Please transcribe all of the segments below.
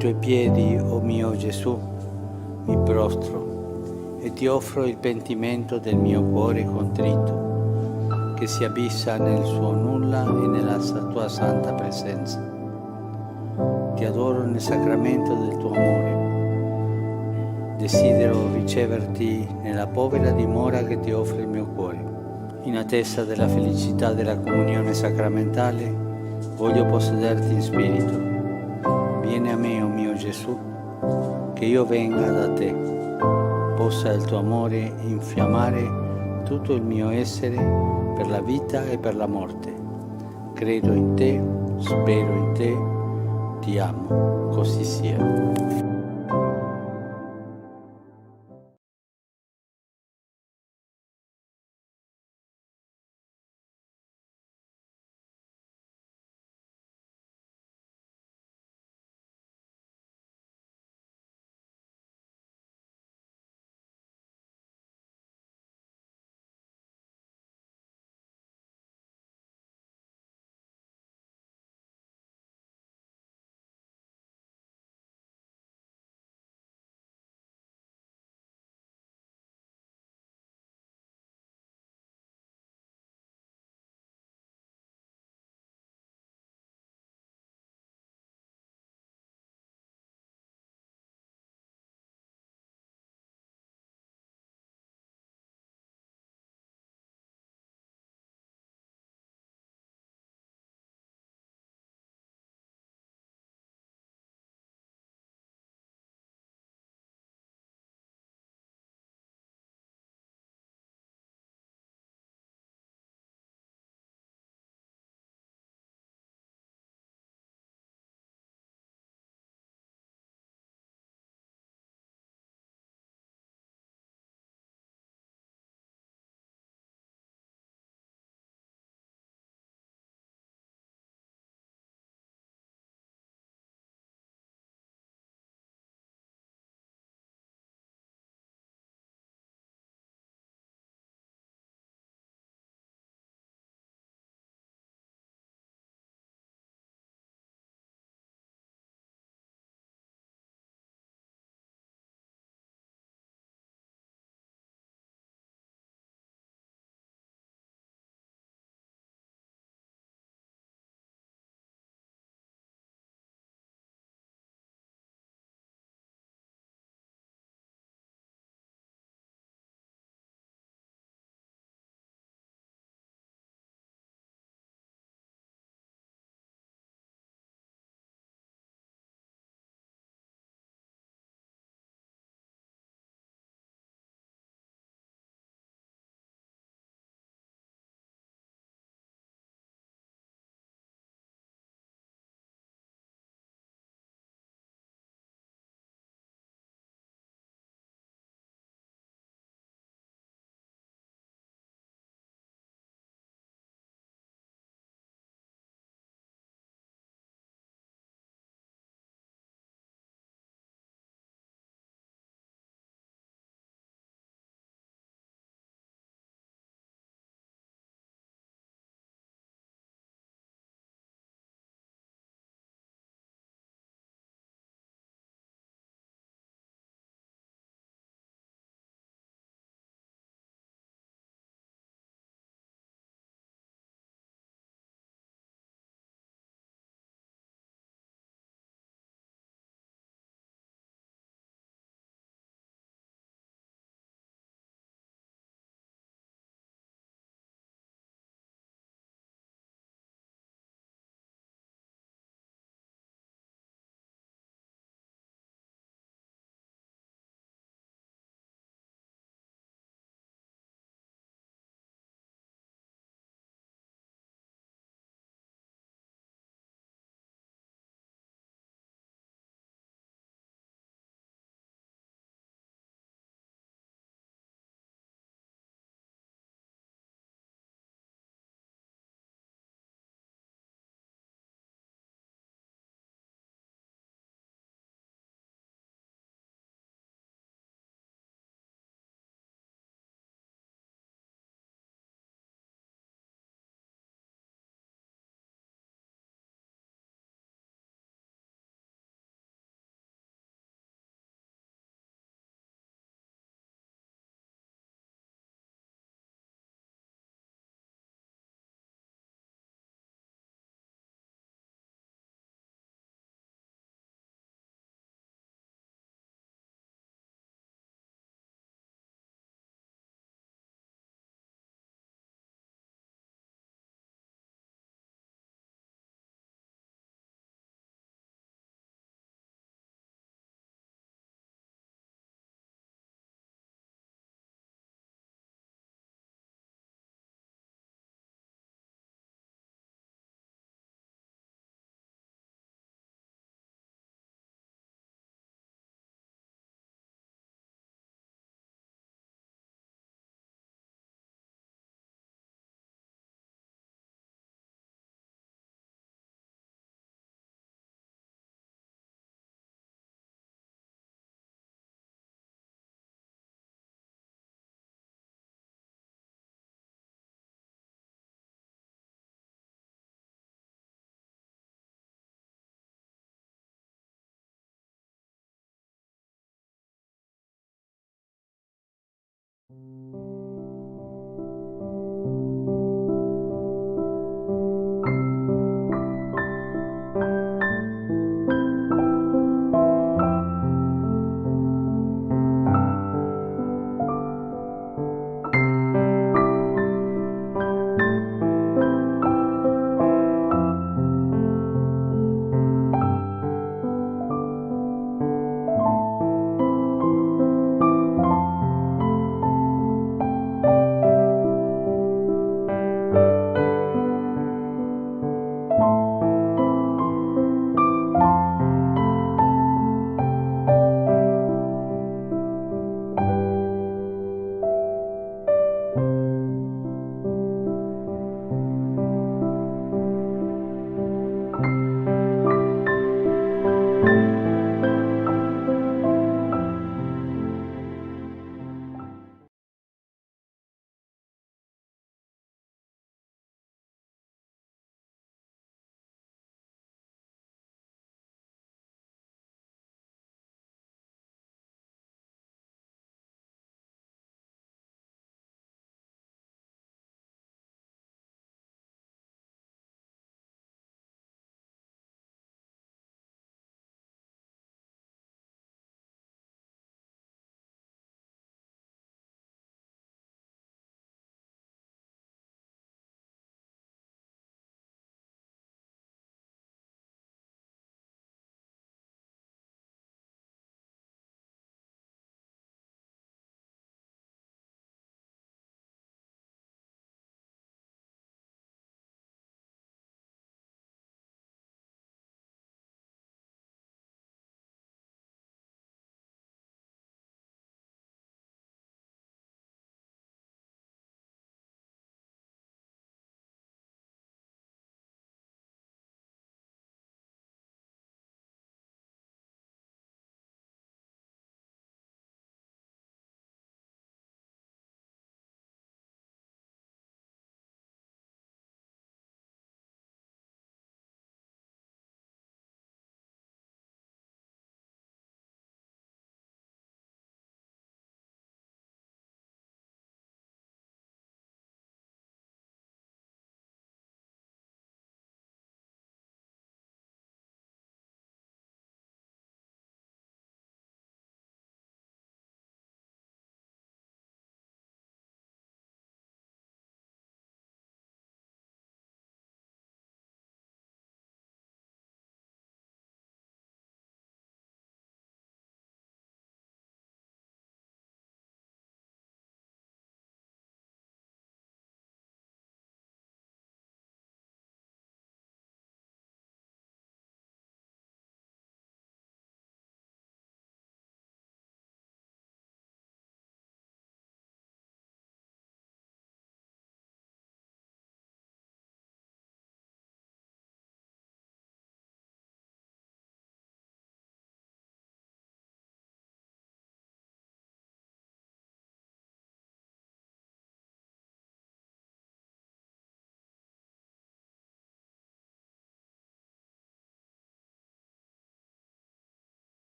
tuoi piedi, o mio Gesù, mi prostro e ti offro il pentimento del mio cuore contrito, che si abissa nel suo nulla e nella tua santa presenza. Ti adoro nel sacramento del tuo amore. Desidero riceverti nella povera dimora che ti offre il mio cuore. In attesa della felicità della comunione sacramentale, voglio possederti in spirito. Vieni a me, o mio Gesù, che io venga da te. Possa il tuo amore infiammare tutto il mio essere per la vita e per la morte. Credo in te, spero in te, ti amo. Così sia.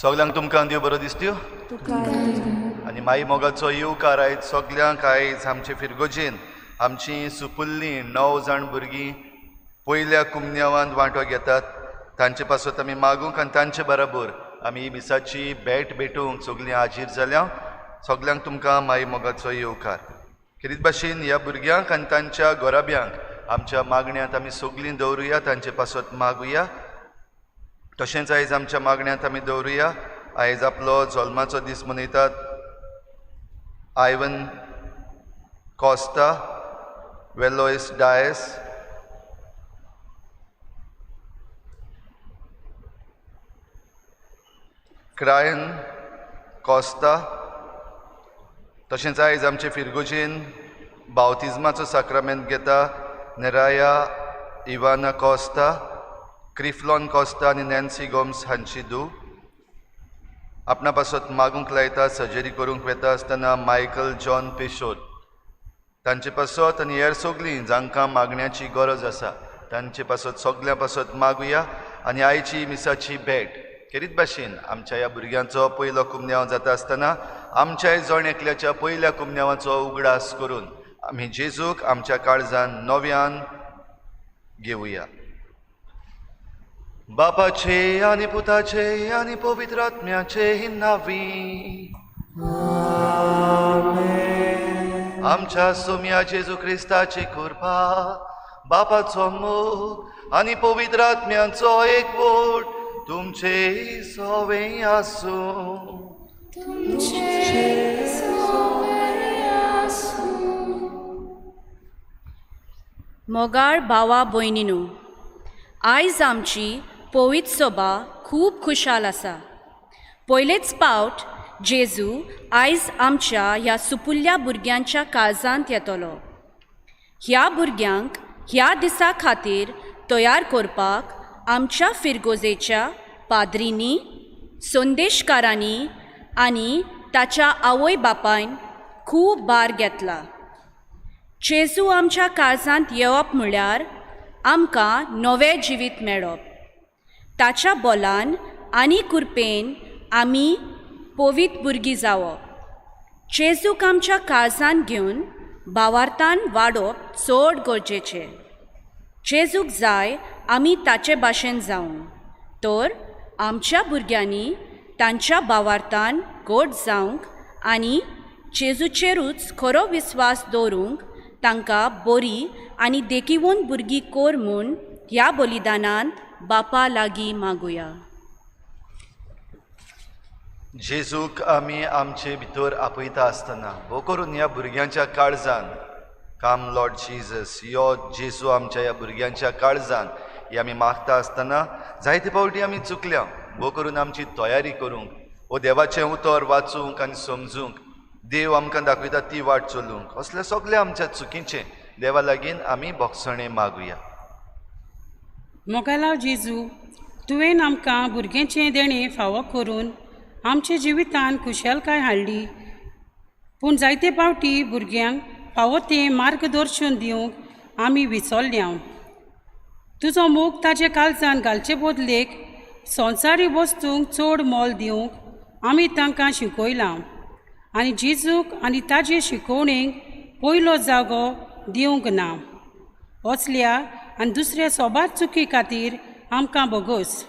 सगल्यांक तुमकां देव बरो दिसत्यो आनी माई मोगाचो येवकार आयज सगल्यांक आयज आमचे फिरगोजेन आमची सुपुल्लीं 9 जाण भुरगीं पयल्या कुमन्यावांत वांटो घेतात. तांचे पासत आमी मागूंक आनी तांचे बरोबर आमी ही मिसाची भेट भेटूंक सगलीं हाजीर जाल्या. सगल्यांक तुमकां माई मोगाचो येवकार. खेरीत भाशेन ह्या भुरग्यांक आनी तांच्या गोराब्यांक आमच्या मागण्यांत आमी सगलीं दवरुया, तांचे पासत मागुया. तशेंच आयज आमच्या मागण्यांत आमी दवरुया. आयज आपलो जल्माचो दीस मनयतात आयवन कॉस्टा, वेलोइस डायस, क्रायन कॉस्टा. तशेंच आयज आमचे फिरगोजेन बावतिजमाचो साक्रामेंत घेता नेराया इवाना कॉस्टा, क्रिफ्लॉन कॉस्टा आनी नॅन्सी गोम्स हांची धूव. आपणा पासत मागूंक लायता सर्जरी करूंक वेता आसतना मायकल जॉन पेशोत. तांचे पासत आनी हेर सगलीं जांकां मागण्याची गरज आसा तांचे पासत सगल्या पासत मागुया. आनी आयची मिसाची भेट खेरीत भाशेन आमच्या ह्या भुरग्यांचो पयलो कुमन्यांव जाता आसतना आमच्याय जण एकल्याच्या पयल्या कुमन्यांवाचो उगडास करून आमी जेजूक आमच्या काळजान नव्यान घेवया. बापाचे आनी पुताचे आनी पवित्र आत्म्याचे नांवी आमच्या सोम्या जेजू क्रिस्ताची कृपा, बापाचो मोग आनी पवित्र आत्म्याचो एकवट तुमचे सवे आसूं. मोगाळ भावा भयणीनो, आयज आमची पवित्र सभा खूब खुशाल आसा. पयलेच पावट जेजू आयज आमच्या ह्या सुपुल्ल्या भुरग्यांच्या काळजांत येतलो. ह्या भुरग्यांक ह्या दिसा खातीर तयार करपाक आमच्या फिरगोजेच्या पाद्रींनी, संदेशकारांनी आनी ताच्या आवय बापायन खूब भार घेतला. जेजू आमच्या काळजांत येवप म्हळ्यार आमकां नवें जिवीत मेळप. ताच्या बोलान आनी कृपेन आमी पवित्र भुरगीं जावप. जेजूक आमच्या काळजांत घेवन भावार्थान वाडप चड गरजेचें. जेजूक जाय आमी ताचे भाशेन जावंक, तर आमच्या भुरग्यांनी तांच्या भावार्थान घट जावंक आनी जेजूचेरूच खरो विस्वास दवरूंक तांकां बरी आनी देखीवन भुरगीं कोर म्हूण ह्या बलिदानांत बापा लागीं मागुया. जेजूक आमी आमचे भितर आपयता आसतना भोव करून ह्या भुरग्यांच्या काळजान काम लॉर्ड जिजस यो जेजू आमच्या ह्या भुरग्यांच्या काळजान ही आमी मागता आसतना जायते फावटी आमी चुकल्या. भोव करून आमची तयारी करूंक वो देवाचें उतर वाचूंक आनी समजूंक देव आमकां दाखयता ती वाट चलूंक असलें सगळें आमच्या चुकीचें देवा लागीं आमी भोगसणें मागुया. मोगालाव जेजू, तुवें आमकां भुरग्यांचें देणें फावो करून आमच्या जिवितांत खुशालकाय हाडली. पूण जायते फावटी भुरग्यांक फावो तें मार्गदर्शन दिवंक आमी विसरल्या. तुजो मोग ताचे काळजान घालचे बदलेक संवसारी वस्तूंक चड मोल दिवंक आमी तांकां शिकयलां. आनी जेजूक आनी ताजे शिकोवणेक पयलो जागो दिवंक ना. असल्या आनी दुसऱ्या सोबात चुकी खातीर आमकां बोगस.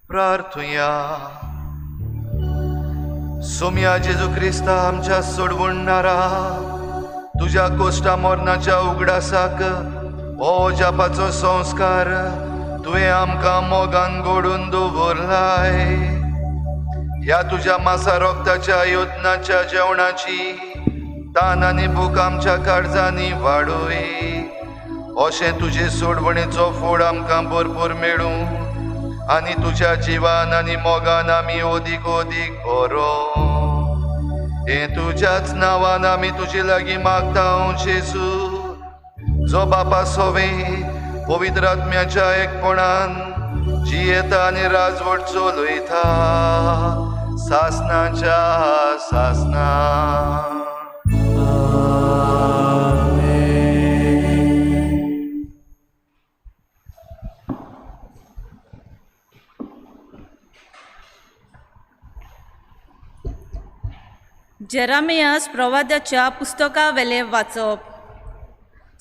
प्रार्थुया. सोम्या जेजू क्रिस्ता आमच्या सोडवणारा तुझ्या कोश्टा मोरणाच्या उगडासाक हो जापाचो संस्कार तुवें आमकां मोगान घडून दवरलाय. ह्या तुज्या मासा रोगताच्या योजनाच्या जेवणाची तान आनी भूक आमच्या काळजांनी वाडूय. अशें तुजे सोडवणेचो फोड आमकां भरपूर मेळूं आनी तुज्या जिवान आनी मोगान आमी ओदीक ओदीक बरो. हें तुज्याच नांवान आमी तुजे लागीं मागता जेजू, जो बापा सोवे पवित्र आत्म्याच्या एकपणान जियेता आनी राजवट चलयता सासनाच्या सासना. जेरामियास प्रवाद्याच्या पुस्तका वेले वाचप.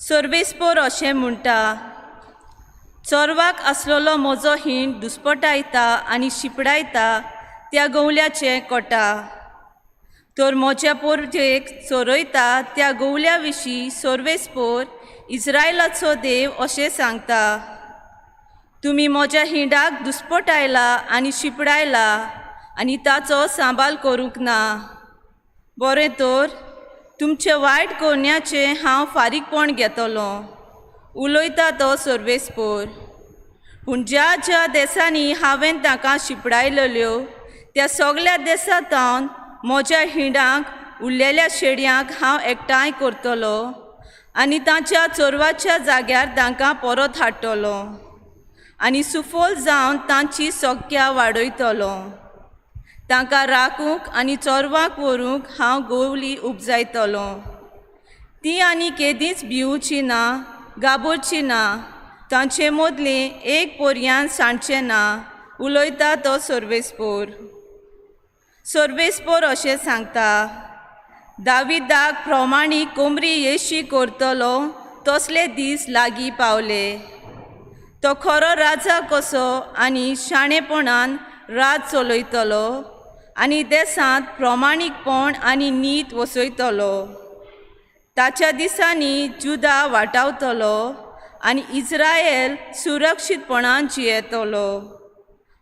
सर्वेस्पोर अशें म्हणटा, चोरवाक आसलोलो म्हजो हिंड दुस्पटायता आनी शिपडायता त्या गवल्याचें कोटा. तर म्हज्या पोरजेक चोरयता त्या गवल्या विशीं सर्वेस्पोर इस्रायलाचो देव अशें सांगता, तुमी म्हज्या हिंडाक दुस्पटायला आनी शिपडायला आनी ताचो सांबाळ करूंक ना. बरें तर तुमचे वायट करण्याचे हांव फारीकपण घेतलो, उलयता तो सर्वेस्पोर. पूण ज्या ज्या देशांनी हांवें ताका शिपडायलेल्यो त्या सगळ्या देशांतावन म्हज्या हिंडांक उरलेल्या शेडयांक हांव एकठांय करतलो आनी तांच्या चोरवाच्या जाग्यार तांकां परत हाडटलो आनी सुफोल जावन तांची संख्या वाडयतलो. तांकां राखूंक आनी चोरवांक व्हरूंक हांव गोवली उपजायतलो. ती आनी केदींच भिवची ना, गाबरची ना, तांचे मदली एक पोरयान सांडचें ना, उलयता तो सर्वेस्पोर. सर्वेस्पोर अशें सांगता, दाविदाक प्रमाणीक कोमरी येशी करतलो तसले दीस लागीं पावले. तो खरो राजा कसो आनी शाणेपणान राज चलयतलो आनी देशांत प्रमाणीकपण आनी नीत वसयतलो. ताच्या दिसांनी जुदा वाटावतलो आनी इस्रायल सुरक्षीतपणान जियेतलो.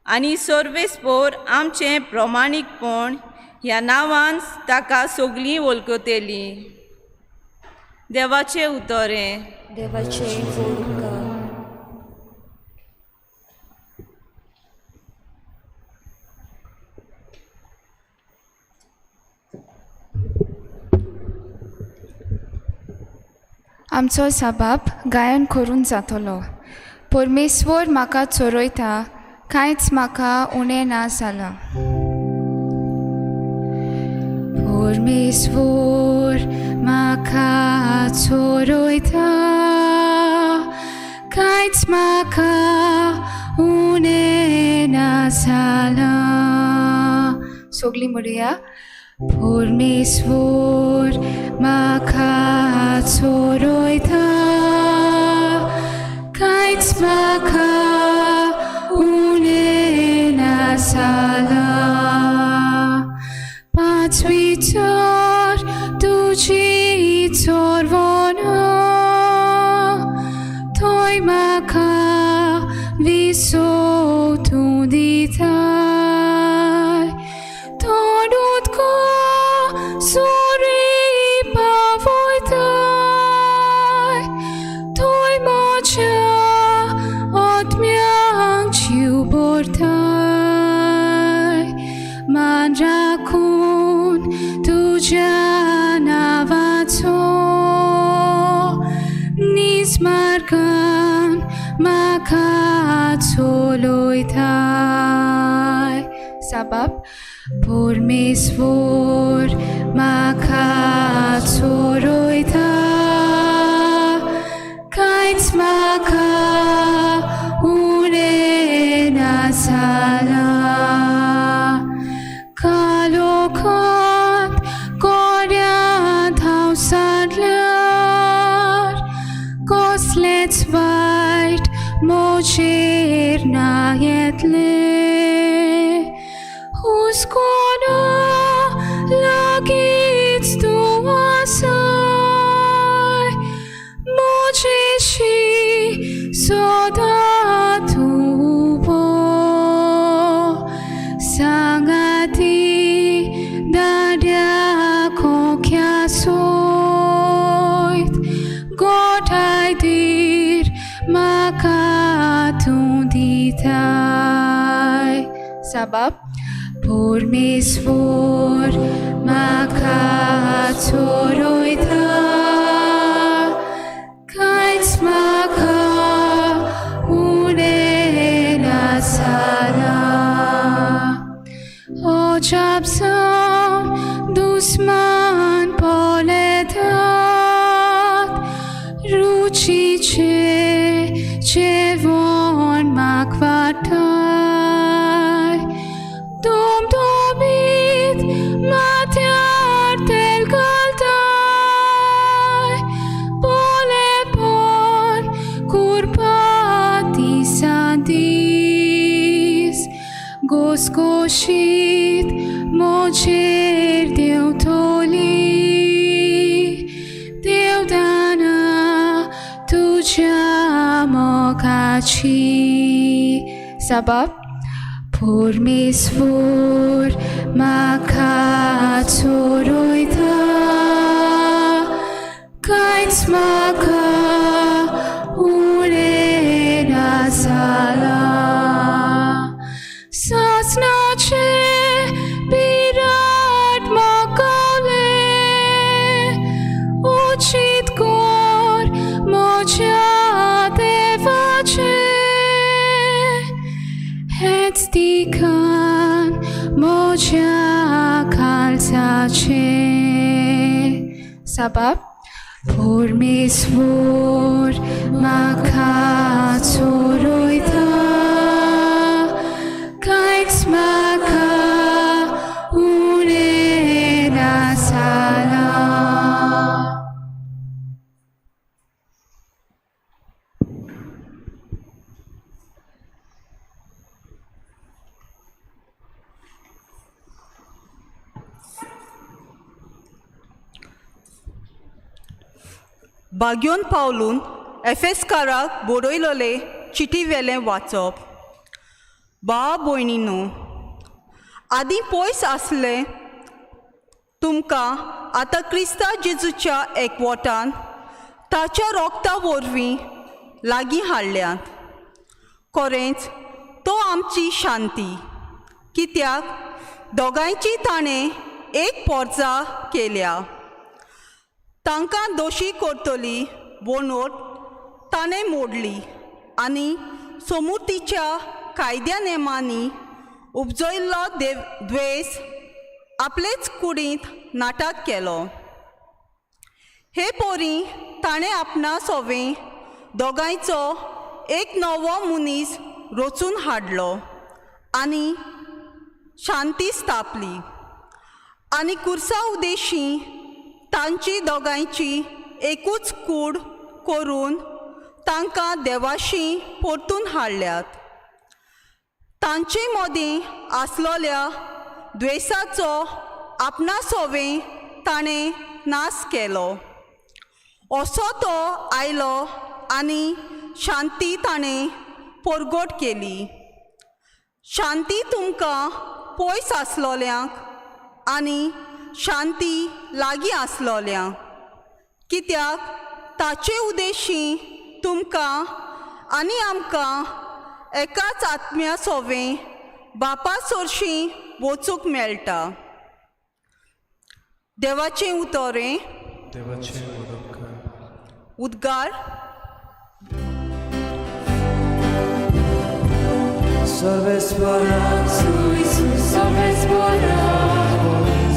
आनी सर्वेस्पोर आमचें प्रमाणीकपण ह्या नांवान ताका सगळीं वळखतलीं. देवाचें उतरें. देवाचें फोडूंका. आमचो साबाब गायन करून जातलो. परमेश्वर म्हाका चोरयता, कांयच म्हाका उणें ना जालां. परमेश्वर म्हाका चोरयता, कांयच म्हाका उणें ना जालां. सगळीं म्हणुया. परमेश्वर म्हाका चोरयता, कांयच म्हाका उणें ना जालां. पांचवी चोर तुजी चोरवण, थंय म्हाका विसोतूं दिता. Nismargan maka choloitai. Sabab Permeswar maka choloita, kainch maka une nasala. Kalokot korya thausadlar, koslets vait mocher nayetle. Huskona lagits tu asai, mojeshi soda tubo. Sangati dadia kokya soit, godai dir makatunditai. Sabab Permeswar maka choloita, kainch maka une nasala. O Jabson dusman poletat, ruchi chevon makvatai. Dom domit matiar tel kaltai, pole pon kurpati sadis. Goskoshit mocher deutoli, deudana tuja mokachi. Sabab परमेश्वर म्हाका चोरयता कांयच म्हाका उणें नासला सासणाचे पिराट म्हाकाले उचित कर म्हज्या देवाचे हेच दिकान म्हज्या काळजाचे sabab परमेश्वर म्हाका चोरयता कांयच म्हाका उणें नासला बाग्योन पावलून एफेसकाराक बरयलोले चिटी वेलें वाचप भाव भयणीनो आदीं पयस आसले तुमकां आतां क्रिस्ता जेजूच्या एकवटान ताच्या रोगता वरवीं लागीं हाडल्यात खरेंच तो आमची शांती कित्याक दोगांयची ताणें एक पोरजा केल्या तांकां दोशी करतली बोनोट ताणें मोडली आनी समृद्धीच्या कायद्या नेमांनी उपजयल्लो द्वेस आपलेच कुडींत नाटक केलो हे पोरी ताणें आपणा सोवें दोगांयचो एक नवो मनीस रचून हाडलो आनी शांती स्थापली आनी कुर्सा उदेशी तांची दोगांयची एकूच कूड करून तांकां देवाशी परतून हाडल्यात तांचे मदीं आसलोल्या द्वेसाचो आपणा सोवें ताणें नाश केलो असो तो आयलो आनी शांती ताणें परगट केली शांती तुमकां पयस आसलोल्यांक आनी शांती लागीं आसलोल्यांक कित्याक ताचे उदेशी तुमकां आनी आमकां एकाच आत्म्या सोवें बापा सरशीं वचूंक मेळटा देवाचें उतोरें उद्गार Salvesvara, Salvesvara,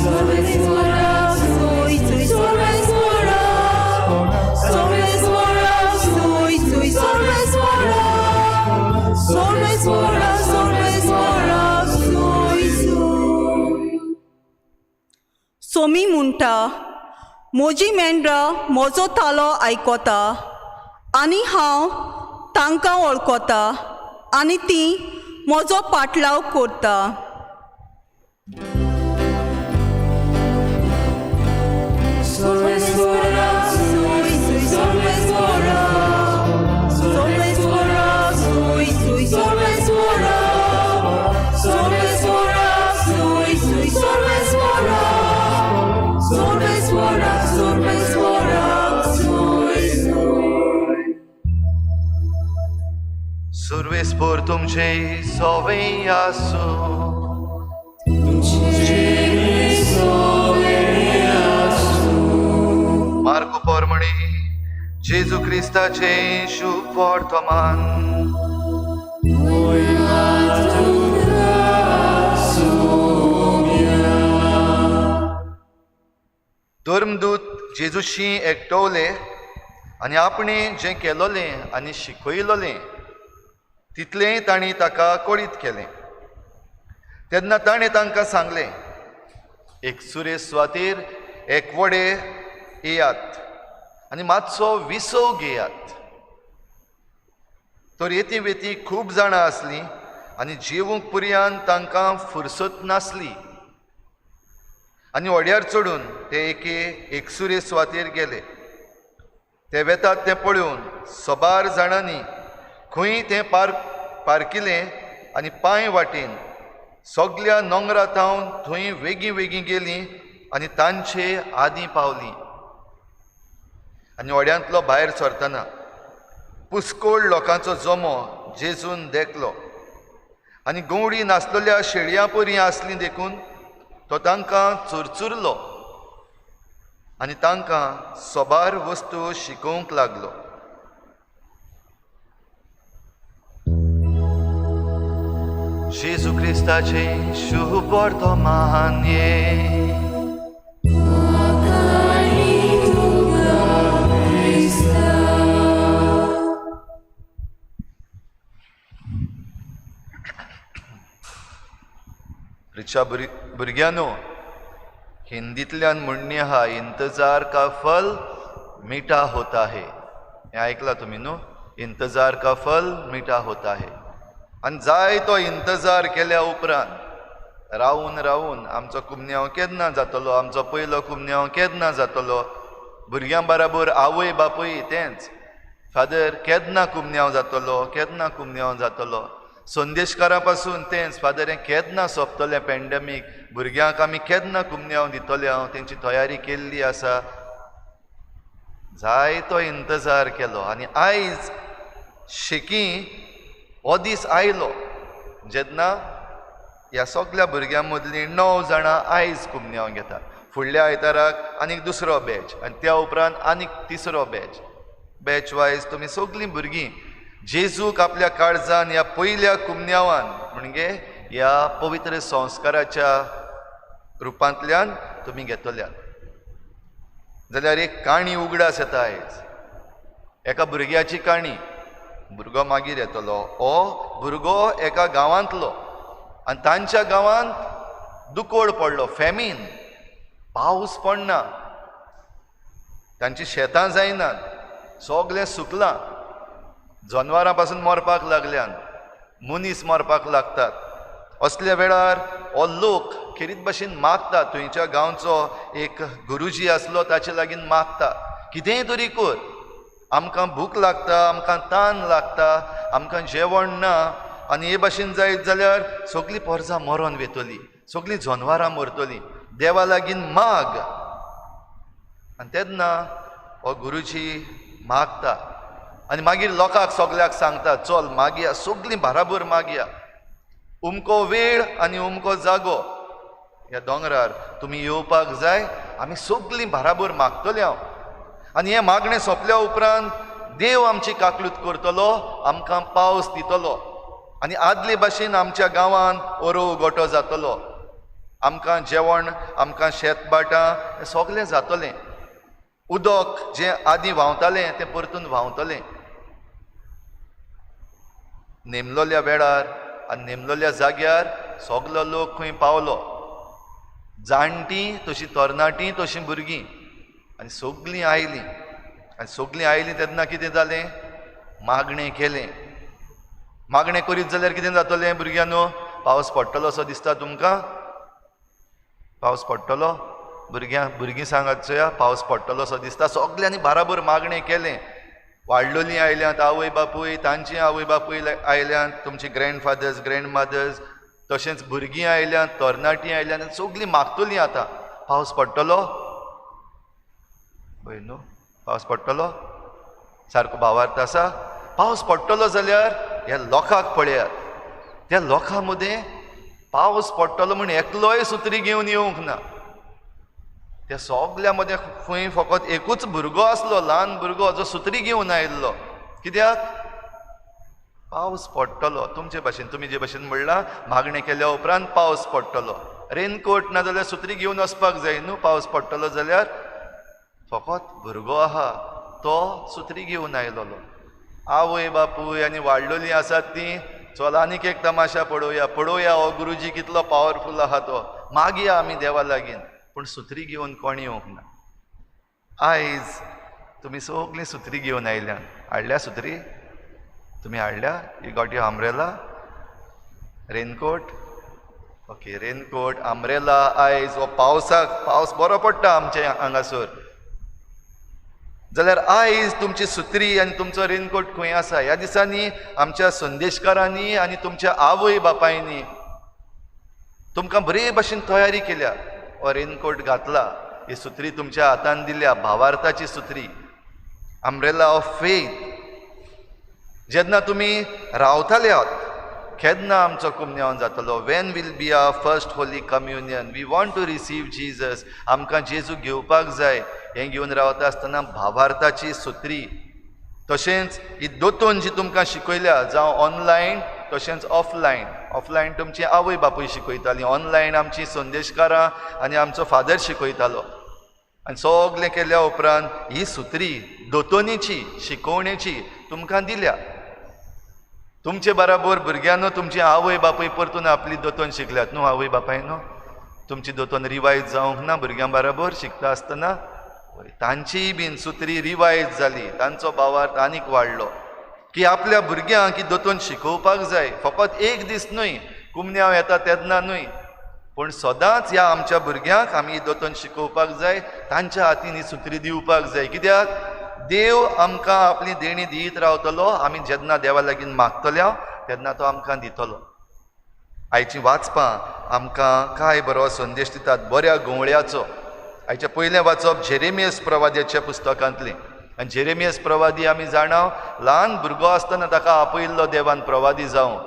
Salvesvara, Salvesvara, Salvesvara, Salvesvara, Salvesvara, Salvesvara, Somi म्हणटा म्हजी मेंढरां म्हजो तालो आयकता आनी हांव तांकां वळखता आनी तीं म्हजो पाटलाव करता Salvesvara, Salvesvara, Salvesvara, Salvesvara, Salvesvara, Salvesvara, Salvesvara, Salvesvara, सर्वेस्पोर तुमचे सोवें आसूं मार्को पोरमणी जेजू क्रिस्ताचे शुभ वर्तमान धर्मदूत जेजूशी एकटवले आनी आपणें जें केलोलें आनी शिकयलोलें तितलें तांणी ताका कळीत केलें तेन्ना ताणें तांकां सांगलें एक सुरेश सुवातेर एकवडे येयात आनी मातसो विसव घेयात तर येती वेती खूब जाणां आसलीं आनी जेवूंक पुरयान तांकां फुरसत नासली आनी व्हड्यार चडून ते एकसुरे सुवातेर गेले ते वेतात तें पळोवन सोबार जाणांनी खंय तें पारकिलें आनी पांय वाटेन सगळ्या नोंगरां थावन थंय वेगळीं वेगळीं गेलीं आनी तांचे आदीं पावलीं. आनी वाड्यांतलो भायर सरतना पुस्कोळ लोकांचो जमो जेजून देखलो आनी गवळी नासलेल्या शेळयां परी आसलीं देखून तो तांकां चुरचुरलो आनी तांकां सोबार वस्तू शिकोवंक लागलो. जेजू क्रिस्ताचे शुभ वर्तमान ये. रिक्षा भुरग्यानो, हिंदींतल्यान म्हणणी आहा, इंतजार का फल मीठा होता है. हें आयकलां तुमी न्हू? इंतजार का फल मीठा होता है. आनी जाय तो इंतजार केल्या उपरांत रावून रावून आमचो कुमन्यांव केन्ना जातलो, आमचो पयलो कुमन्यांव केन्ना जातलो. भुरग्यां बराबर आवय बापूय तेंच, फादर केन्ना कुमन्यांव जातलो, केन्ना कुमन्यांव जातलो. संदेशकारां पासून तेंच, फादर हें केन्ना सोंपतलें पॅन्डेमीक, भुरग्यांक आमी केन्ना कुमन्यांव दितले, हांव तेंची तयारी केल्ली आसा. जाय तो इंतजार केलो आनी आयज शेकी हो दीस आयलो जेन्ना ह्या सगळ्या भुरग्यां मदलीं 9 जाणां आयज कुमन्यांव घेतात. फुडल्या आयताराक आनीक दुसरो बॅच आनी त्या उपरांत आनीक तिसरो बॅच. बॅच वायज तुमी सगळीं भुरगीं जेजूक आपल्या काळजान ह्या पयल्या कुमन्यांवान म्हणजे ह्या पवित्र संस्काराच्या रुपांतल्यान तुमी घेतल्यात. जाल्यार एक काणी उगडास येता आयज. एका भुरग्याची काणी. भुरगो मागीर येतलो. हो भुरगो एका गांवांतलो आनी तांच्या गांवांत दुकोळ पडलो, फॅमीन. पावस पडना, तांची शेतां जायनात, सगळें सुकलां. जनावरां पासून मरपाक लागल्यान, मनीस मरपाक लागतात. असल्या वेळार हो लोक खेरीत भाशेन मागता. थंयच्या गांवचो एक गुरुजी आसलो ताचे लागीं मागता, कितेंय तरी कर, आमकां भूक लागता, आमकां तान लागता, आमकां जेवण ना. आनी हे भाशेन जायत जाल्यार सगळीं पोरसां मरोन वेतलीं, सगळीं जनावरां मरतलीं. देवा लागीं माग. आनी तेन्ना हो गुरुजी मागता आनी मागीर लोकांक सगळ्याक सांगता, चल मागया, सगळीं बराबर मागया. उमको वेळ आनी उमको जागो ह्या दोंगरार तुमी येवपाक जाय, आमी सगळीं बराबर मागतलीं हांव. आनी हें मागणें सोंपल्या उपरांत देव आमची काकलूत करतलो, आमकां पावस दितलो आनी आदले भाशेन आमच्या गांवांत ओरोव गोठो जातलो. आमकां जेवण, आमकां शेतबाटां हें सगळें जातलें. उदक जें आदीं व्हांवतालें तें परतून व्हांवतलें. नेमलोल्या वेळार आनी नेमलोल्या जाग्यार सगलो लोक खंय पावलो. जाणटीं तशीं तरणाटीं तशीं भुरगीं आनी सगळीं आयलीं. आनी सगळीं आयलीं तेन्ना कितें जालें? मागणें केलें. मागणें करीत जाल्यार कितें जातलें भुरग्यांनो? पावस पडटलो असो दिसता तुमकां? पावस पडटलो? भुरगीं सांगात चोया, पावस पडटलो असो दिसता. सगळ्यांनी बराबर मागणें केलें. वाडलोलीं आयल्यांत, आवय बापूय, तांची आवय बापूय आयल्यांत, तुमची ग्रँडफादर्स, ग्रँडमदर्स, तशेंच भुरगीं आयल्यांत, तरणाटीं आयल्यांत, सगळीं मागतलीं आतां. पावस पडटलो? पळय न्हू, पावस पडटलो? सारको भावार्थ आसा? पावस पडटलो जाल्यार ह्या लोकांक पळयात. त्या लोकां मदें पावस पडटलो म्हण एकलोय सुत्री घेवन येवंक ना. त्या सगल्या मदें खंय फकत एकूच भुरगो आसलो, ल्हान भुरगो, जो सुत्री घेवन आयिल्लो. कित्याक? पावस पडटलो. तुमचे भाशेन, तुमी जे भाशेन म्हणलां, मागणें केल्या उपरांत पावस पडटलो. रेनकोट ना जाल्यार सुत्री घेवन वचपाक जाय न्हू. पावस पडटलो जाल्यार फकत भुरगो आहा तो सुत्री घेवन आयलोलो. आवय बापूय आनी वाडलोलीं आसात तीं, चल आनीक एक तमाशा पळोवया हो गुरुजी कितलो पावरफूल आहा तो, मागया आमी देवा लागीं. पूण सुत्री घेवन कोण येवंक ना. आयज तुमी सगळीं सुत्री घेवन आयल्यान. हाडल्या सुत्री? तुमी हाडल्या? You got your umbrella? Raincoat? Okay, raincoat, umbrella. आयज हो पावसाक, पावस बरो पडटा आमचे हांगासर, जाल्यार आयज तुमची सुत्री आनी तुमचो रेनकोट खंय आसा? ह्या दिसांनी आमच्या संदेशकारांनी आनी तुमच्या आवय बापायनी तुमकां बरे भाशेन तयारी केल्या, हो रेनकोट घातला, ही सुत्री तुमच्या हातान दिल्या, भावार्थाची सुत्री, अम्ब्रेला ऑफ फेथ. जेन्ना तुमी रावताले आहात, केन्ना आमचो कुमन्यांव जातलो? When will be our first holy communion? We want to receive Jesus. आमकां जेजू घेवपाक जाय. हें घेवन रावता आसतना भावार्थाची सुत्री. तशेंच ही दोतोन जी तुमकां शिकयल्या, जावं ऑनलायन तशेंच ऑफलायन. ऑफलायन तुमची आवय बापूय शिकयताली, ऑनलायन आमची संदेशकारां आनी आमचो फादर शिकयतालो. आनी सगलें केल्या उपरांत ही सुत्री दोतोनीची शिकोवणेची तुमकां दिल्या. तुमचे बराबर भुरग्यांनो तुमची आवय बापूय परतून आपली दोतोन शिकल्यात न्हू आवय बापाय न्हू. तुमची दोतोन रिवायज जावंक ना भुरग्यां बराबर शिकता आसतना. तांचीय बीन सुत्री रिवायज जाली, तांचो भावार्थ आनीक वाडलो की आपल्या भुरग्यांक ही दोतोन शिकोवपाक जाय. फकत एक दीस न्हय, कुमन्यांव येता तेन्ना न्हय, पूण सदांच ह्या आमच्या भुरग्यांक आमी ही दोतोन शिकोवपाक जाय, तांच्या हातीन ही सुत्री दिवपाक जाय. कित्याक देव आमकां आपली देणी दित रावतलो. आमी जेन्ना देवा लागीं मागतल्या तेन्ना तो आमकां दितलो. आयची वाचपां आमकां कांय बरो संदेश दितात बऱ्या गोवळ्याचो. आयचें पयलें वाचप जेरेमियस प्रवाद्याच्या पुस्तकांतलें. आनी जेरेमियस प्रवादी आमी जाणाव, ल्हान भुरगो आसतना ताका आपयल्लो देवान प्रवादी जावं.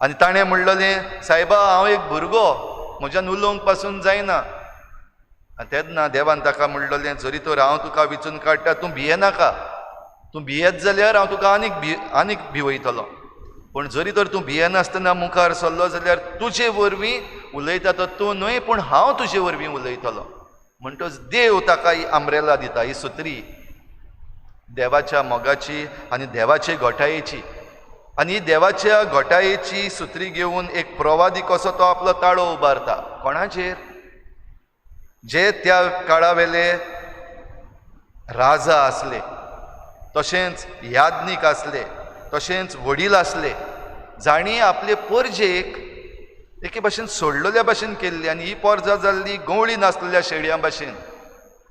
आनी ताणें म्हणलेलें, सायबा हांव एक भुरगो, म्हज्यान उलोवंक पासून जायना. आनी तेन्ना देवान ताका म्हणलेलें, जरी तर हांव तुका विचून काडटा, तूं भियेनाका. तूं भियेत जाल्यार हांव तुका आनीक भिवयतलो. पूण जरी तर तूं भियेनासतना मुखार सरलो जाल्यार तुजे वरवीं उलयता तो तूं न्हय, पूण हांव तुजे वरवीं उलयतलो. म्हणटच देव ताका ही अम्ब्रेला दिता, ही सुत्री देवाच्या मोगाची आनी देवाचे घोटायेची. आनी ही देवाच्या घोटायेची सुत्री घेवन एक प्रवादी कसो तो आपलो ताळो उबारता. कोणाचेर? जे त्या काळा वेले राजा आसले, तशेंच याज्ञीक आसले, तशेंच वडील आसले, जाणी आपले परजेक एके भाशेन सोडलेल्या भाशेन केल्ली. आनी ही पोरजां जाल्ली गवळी नासलेल्या शेळयां भाशेन.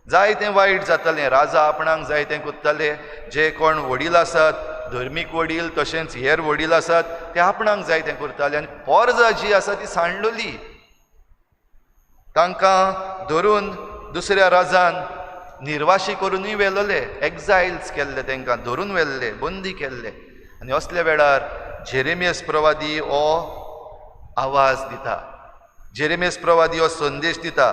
जाय तें वायट जातालें. राजा आपणाक जाय तें कोत्ताले. जे कोण वडील आसात, धर्मीक वडील तशेंच हेर वडील आसात, ते आपणाक जाय तें करताले. आनी पोरजां जी आसा ती सांडलोली. तांकां धरून दुसऱ्या राजान निर्वाशी करूनय व्हेलोले, एक्झायल्स केल्ले, तांकां धरून व्हेल्ले, बंदी केल्ले. आनी असल्या वेळार जेरेमियस प्रवादी हो आवाज दिता. जेरेमियस प्रवादी हो संदेश दिता,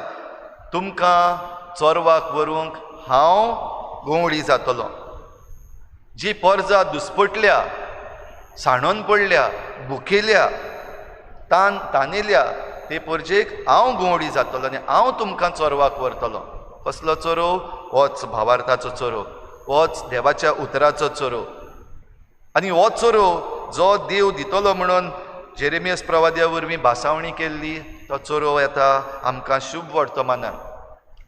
तुमकां चोरवाक व्हरूंक हांव गोवळी जातलो. जी पोरजां दुस्पटल्या, साणोन पडल्या, भुकेल्या, तानेल्या, ते परजेक हांव गोवळी जातलो आनी हांव तुमकां चोरवाक व्हरतलो. कसलो चोरव? होच भावार्थाचो चोरव, होच देवाच्या उतराचो चोरव. आनी हो चोरव जो देव दितलो म्हणून जेरेमियस प्रवाद्या वरवीं भासावणी केल्ली, तो चोरव येता आमकां शुभ वर्तमानान.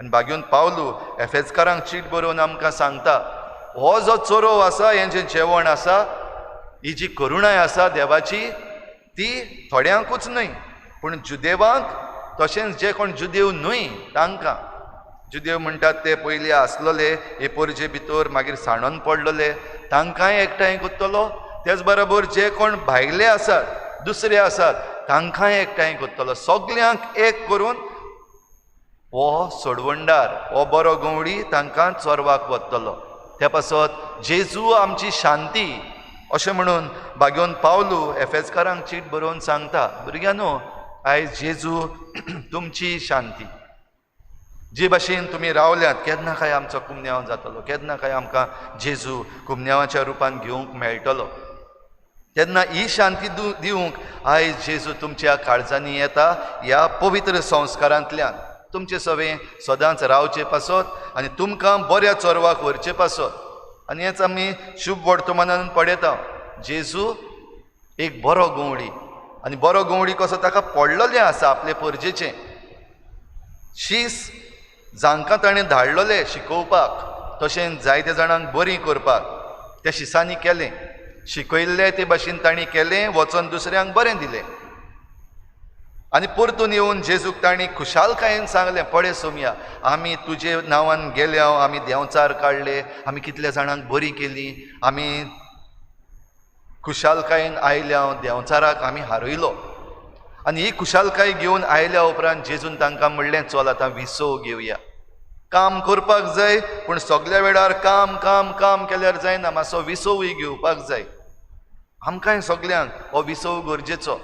आनी भाग्यून पावलू एफेजकारांक चीट बरोवन आमकां सांगता, हो जो चोरव आसा, हें जें जेवण आसा, ही जी करुणाय आसा देवाची, ती थोड्यांकूच न्हय पूण जुदेवांक, तशेंच जे कोण जुदेव न्हय तांकां. जुदेव म्हणटात ते पयलीं आसलोले, हे परजे भितर मागीर साणोन पडलोले, तांकांय एकठांय कोत्तलो. तेच बरोबर जे कोण भायले आसात, दुसरे आसात, तांकांय एकठांय कोत्तलो. सगल्यांक एक करून हो सोडवंडार, हो बरो गवळी तांकां चोरवाक वतलो. त्या पासत जेजू आमची शांती अशें म्हणून भाग्योन पावलू एफेजकारांक चीट बरोवन सांगता, भुरग्यांनो आयज जेजू तुमची शांती. जे भाशेन तुमी रावल्यात, केन्ना काय आमचो कुमन्यांव जातलो, केन्ना काय आमकां जेजू कुमन्यांवाच्या रुपान घेवंक मेळटलो. तेन्ना ही शांती दिवंक आयज जेजू तुमच्या काळजांनी येता. ह्या पवित्र संस्कारांतल्यान तुमचे सवें सदांच रावचे पासत आनी तुमकां बऱ्या चोरवाक व्हरचे पासत. आनी हेच आमी शुभ वर्तमानान पळयता. जेजू एक बरो गवळी, आनी बरो गवळी कसो ताका पडलोलें आसा आपले परजेचें. शीस जांकां ताणें धाडलोले शिकोवपाक, तशेंच जायत्या जाणांक बरीं करपाक त्या शिसांनी केलें. शिकयल्ले ते भाशेन तांणी केलें, वचोन दुसऱ्यांक बरें दिलें. आनी परतून येवन जेजूक तांणी खुशालकायेन सांगलें, पळय सोमया, आमी तुजे नांवान गेल्या, आमी देंवचार काडले, आमी कितल्या जाणांक बरी केली, आमी खुशालकायेन आयल्या, देंवचाराक आमी हारयलो. आनी ही खुशालकाय घेवन आयल्या उपरांत जेजून तांकां म्हणलें चल आतां विसव घेवया. काम करपाक जाय पूण सगळ्या वेळार काम काम काम केल्यार जायना, मातसो विसवूय घेवपाक जाय. आमकांय सगळ्यांक हो विसव गरजेचो.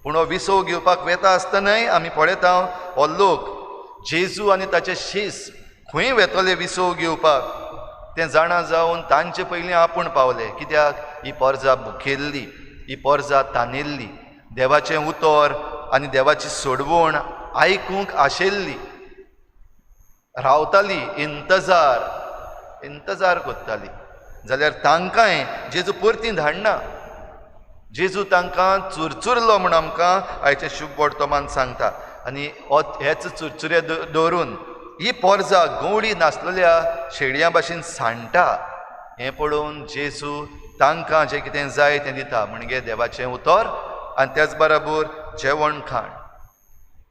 पूण हो विसव घेवपाक वेता आसतनाय आमी पळयता हो लोक जेजू आनी ताचे शीस खंय वेतले विसव घेवपाक तें जाणा जावन तांचे पयलीं आपूण पावले. कित्याक ही पोरजां भुकेल्ली, ही पोरजां तानिल्ली, देवाचें उतर आनी देवाची सोडवण आयकूंक आशिल्ली, रावताली, इंतजार करताली. जाल्यार तांकांय जेजू परती धाडना. जेजू तांकां चुरचुरलो म्हूण आमकां आयचे शुभ वर्तमान सांगता. आनी हेच चुरचुरे दवरून ही पोरजां गवळी नासलेल्या शेडयां भाशेन सांडटा. हें पळोवन जेजू तांकां जें कितें जाय तें दिता, म्हणजे देवाचें उतर आनी त्याच बरोबर जेवण खाण.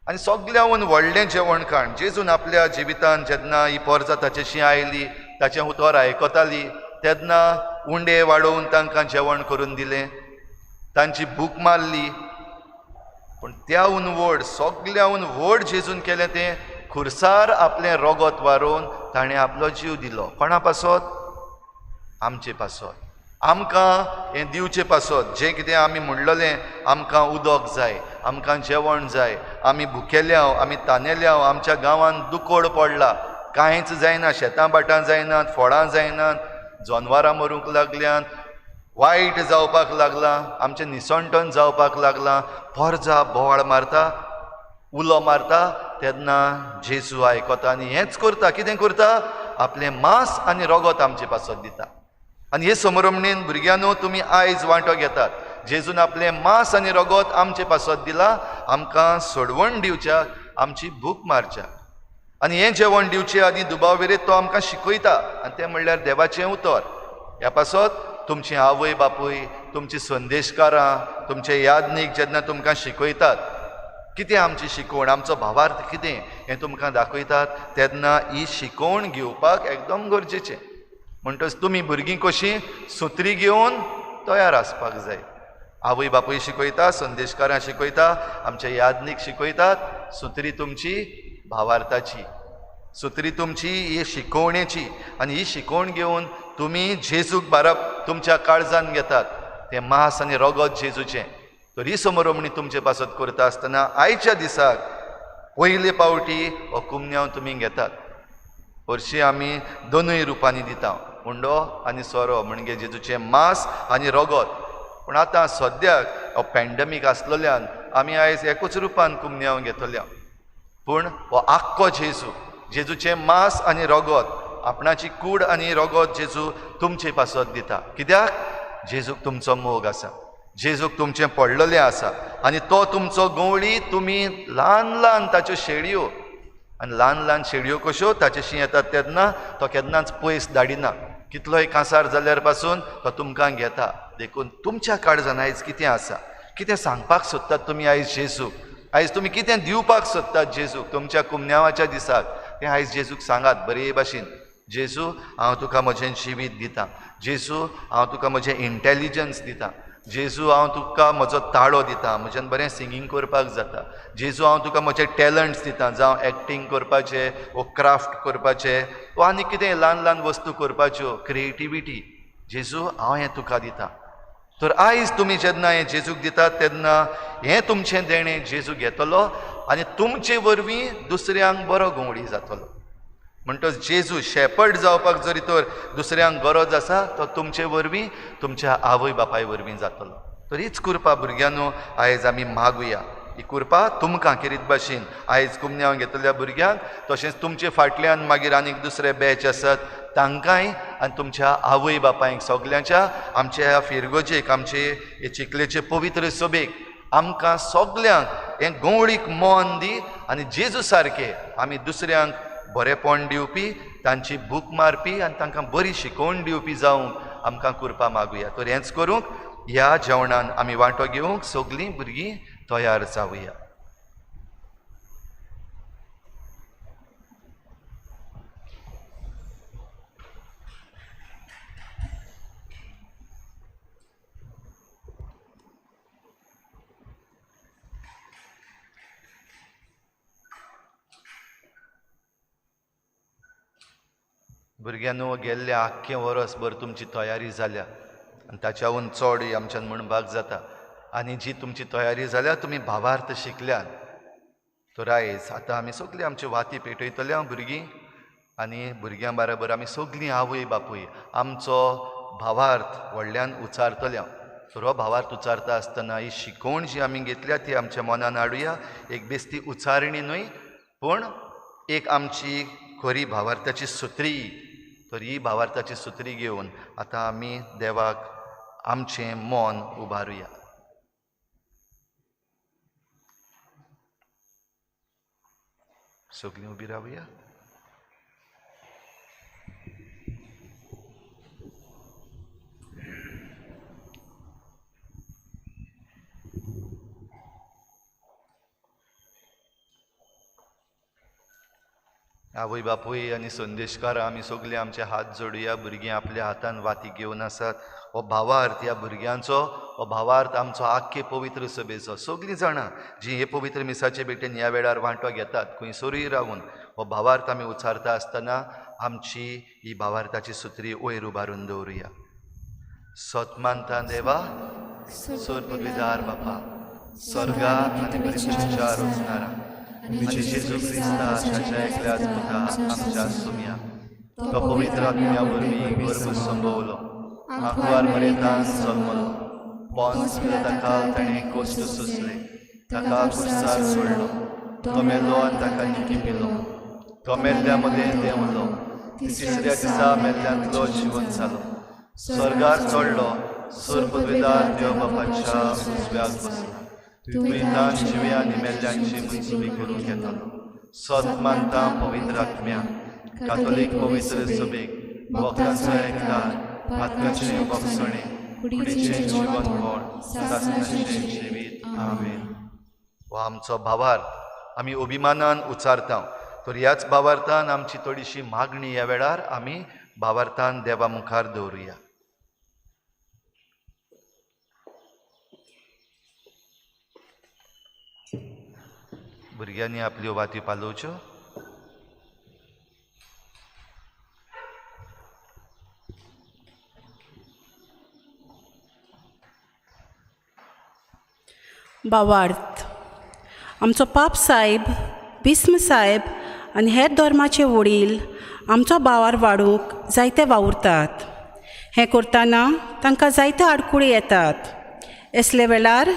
आनी सगळ्याहून व्हडलें जेवण खाण जेजून आपल्या जिवितांत जेन्ना ही पोरजां ताचेशी आयली, ताचें उतर आयकताली, तेन्ना उंडे वाडोवन तांकां जेवण करून दिलें, तांची भूक मारली. पूण त्याहून व्हड, सगळ्याहून व्हड जेजून केलें तें खुर्सार आपलें रगत वारोवन ताणें आपलो जीव दिलो. कोणा पासत? आमचे पासत. आमकां हें दिवचे पासत. जें कितें आमी म्हणलेलें, आमकां उदक जाय, आमकां जेवण जाय, आमी भुकेल्याव, आमी तानेल्याव, आमच्या गांवांत दुकोड पडला, कांयच जायना, शेतां बाटां जायनात, फळां जायनात, जनवरां मरूंक लागल्यांत, वायट जावपाक लागलां, आमचें निसणटण जावपाक लागलां, पोरजां बोवाळ मारता, उलो मारता, तेन्ना जेजू आयकता आनी हेंच करता. कितें करता? आपलें मांस आनी रगत आमचे पासत दिता. आनी हे समरमणेन भुरग्यांनो तुमी आयज वांटो घेतात. जेजून आपलें मांस आनी रगत आमचे पासत दिलां आमकां सोडवण दिवच्याक, आमची भूक मारच्याक. आनी हें जेवण दिवचें आदी दुबावबेरेत तो आमकां शिकयता, आनी तें म्हणल्यार देवाचें उतर. ह्या पासत तुमची आवय बापूय, तुमची संदेशकारां, तुमचे यादनीक जेन्ना तुमकां शिकयतात, कितें आमची शिकवण, आमचो भावार्थ कितें हें तुमकां दाखयतात, तेन्ना ही शिकवण घेवपाक एकदम गरजेचें. म्हणटच तुमी भुरगीं कशीं सुत्री घेवन तयार आसपाक जाय. आवय बापूय शिकयता, संदेशकारां शिकयता, आमचे यादनीक शिकयतात. सुत्री तुमची भावार्थाची, सुत्री तुमची ही शिकवणेची. आनी ही शिकवण घेवन तुमी जेजूक बारप तुमच्या काळजान घेतात, तें मांस आनी रगत जेजूचें. तर ही समरमणी तुमचे पासत करता आसतना आयच्या दिसाक पयले पावटी हो कुमन्यांव तुमी घेतात. हरशीं आमी दोनूय रुपांनी दिता, हुंडो आनी सोरो, म्हणजे जेजूचें मांस आनी रगत. पूण आतां सद्याक हो पॅन्डेमीक आसलेल्यान आमी आयज एकूच रुपान कुमन्यांव घेतल्या. पूण हो आख्खो जेजू, जेजूचें मांस आनी रगत, आपणाची कूड आनी रगत जेजू तुमचे पासत दिता. कित्याक? जेजूक तुमचो मोग आसा, जेजूक तुमचें पडलेलें आसा. आनी तो तुमचो गवळी तुमी ल्हान ल्हान ताच्यो शेळयो, आनी ल्हान ल्हान शेळयो कश्यो ताचेशी येतात तेन्ना तो केन्नाच पयस धाडिना. कितलोय कांसार जाल्यार पासून तो तुमकां घेता. देखून तुमच्या काळजान आयज कितें आसा, कितें सांगपाक सोदतात तुमी आयज जेजूक, आयज तुमी कितें दिवपाक सोदतात जेजूक तुमच्या कुमन्यांवाच्या दिसाक, तें आयज जेजूक सांगात बरे भाशेन. जेजू, हांव तुका म्हजें जिवीत दितां. जेजू, हांव तुका म्हजें इंटेलिजन्स दितां. जेजू, हांव तुका म्हजो ताळो दितां, म्हज्यान बरें सिंगींग करपाक जाता. जेजू, हांव तुका म्हजे टॅलंट्स दितां, जावं एक्टींग करपाचें, वो क्राफ्ट करपाचें, वो आनी कितें ल्हान ल्हान वस्तू करपाच्यो, क्रिएटिविटी. जेजू, हांव हें तुका दितां. तर आयज तुमी जेन्ना हें जेजूक दितात तेन्ना हें तुमचें देणें जेजू घेतलो आनी तुमचे वरवीं दुसऱ्यांक बरो गवळी जातलो. म्हणटच जेजू शेपर्ड जावपाक जरी तर दुसऱ्यांक गरज आसा तो तुमचे वरवीं तुमच्या आवय बापाय वरवीं जातलो. तर हीच कृपा भुरग्यांनो आयज आमी मागुया. ही कृपा तुमकां किरीत भाशेन आयज कुमन्यांव घेतलेल्या भुरग्यांक, तशेंच तुमचे फाटल्यान मागीर आनीक दुसरे बॅच आसात तांकांय, आनी तुमच्या आवय बापायक सगल्यांच्या आमच्या ह्या फिरगोजेक, आमचे हे चिखलेचे पवित्र सभेक, आमकां सगल्यांक हें गवळीक मोन दी आनी जेजू सारके आमी दुसऱ्यांक बरेपण दिवपी, तांची भूक मारपी आनी तांकां बरी शिकवण दिवपी जावंक आमकां कृपा मागुया. तर हेंच करूंक ह्या जेवणान आमी वांटो घेवंक सगलीं भुरगीं तयार जावया. भुरग्यांनो गेल्ले आख्खें वरस भर तुमची तयारी जाल्या आनी ताच्याहून चड आमच्यान म्हणपाक जाता आनी जी तुमची तयारी जाल्या तुमी भावार्थ शिकल्यात तर आयज आतां आमी सगळीं आमची वाती पेटयतल्या भुरगीं आनी भुरग्यां बरोबर आमी सगळीं आवय बापूय आमचो भावार्थ व्हडल्यान उच्चारतल्या तर हो भावार्थ उच्चारता आसतना ही शिकवण जी आमी घेतल्या ती आमच्या मनान हाडुया एक बेस्ती उच्चारणी न्हय पूण एक आमची खरी भावार्थाची सुत्री तर ही भावार्थाची सुत्री घेवन आतां आमी देवाक आमचें मन उबारुया. सगळीं उबी रावया. आवय बापूय आनी संदेशकार आमी सगळीं आमचे हात जोडुया. भुरगीं आपल्या हातान वाती घेवन आसात. हो भावार्थ ह्या भुरग्यांचो हो भावार्थ आमचो आख्खे पवित्र सभेचो सगळीं जाणां जीं हे पवित्र मिसाचे भेटेन ह्या वेळार वांटो घेतात खंयसरूय रावून हो भावार्थ आमी उच्चारता आसतना आमची ही भावार्थाची सुत्री वयर उबारून दवरुया. सतमानता देवा सोर्पविदार बापा स्वर्गांत आनी पृथ्वीच्या रचणारा आनी जेजू क्रिस्ताच्या एकल्याच पुता आमच्या सुम्या तो पवित्र आत्म्या वरवीं गर्भ संभोवलो आंकवार मरेतान जल्मलो पोंस पिलाताका ताणें कोश्ट सोंसले ताका कुर्सार सोडलो तो मेलो आनी ताका निखिपिलो तो मेल्ल्या मदें देंवलो तिसऱ्या दिसा मेल्ल्यांतलो जिवंत जालो स्वर्गार चडलो सोर्पविदार देव बापाच्या उजव्याक बसलो तुवेंतान जिव्या आनी मेल्ल्यांची मनसुबी करून घेतालो. सतमानता पवित्र आत्म्या कातोलीक पवित्र सभेक वखदांचो एकठांय पातकाचें वखसणें कुडीचें जिवन कोण सासणाचें जिवीत आमेन. हो आमचो भावार्थ आमी अभिमानान उच्चारता तर ह्याच भावार्थान आमची थोडीशी मागणी ह्या वेळार आमी भावार्थान देवा मुखार दवरुया. भुरग्यांनी आपल्यो वाती पालोवच्यो. भावार्थ आमचो पाप साहेब बिस्म साहेब आनी हेर धर्माचे वडील आमचो भावार वाडूंक जायते वावुरतात. हें करतना तांकां जायते आडकुळी येतात. असले वेळार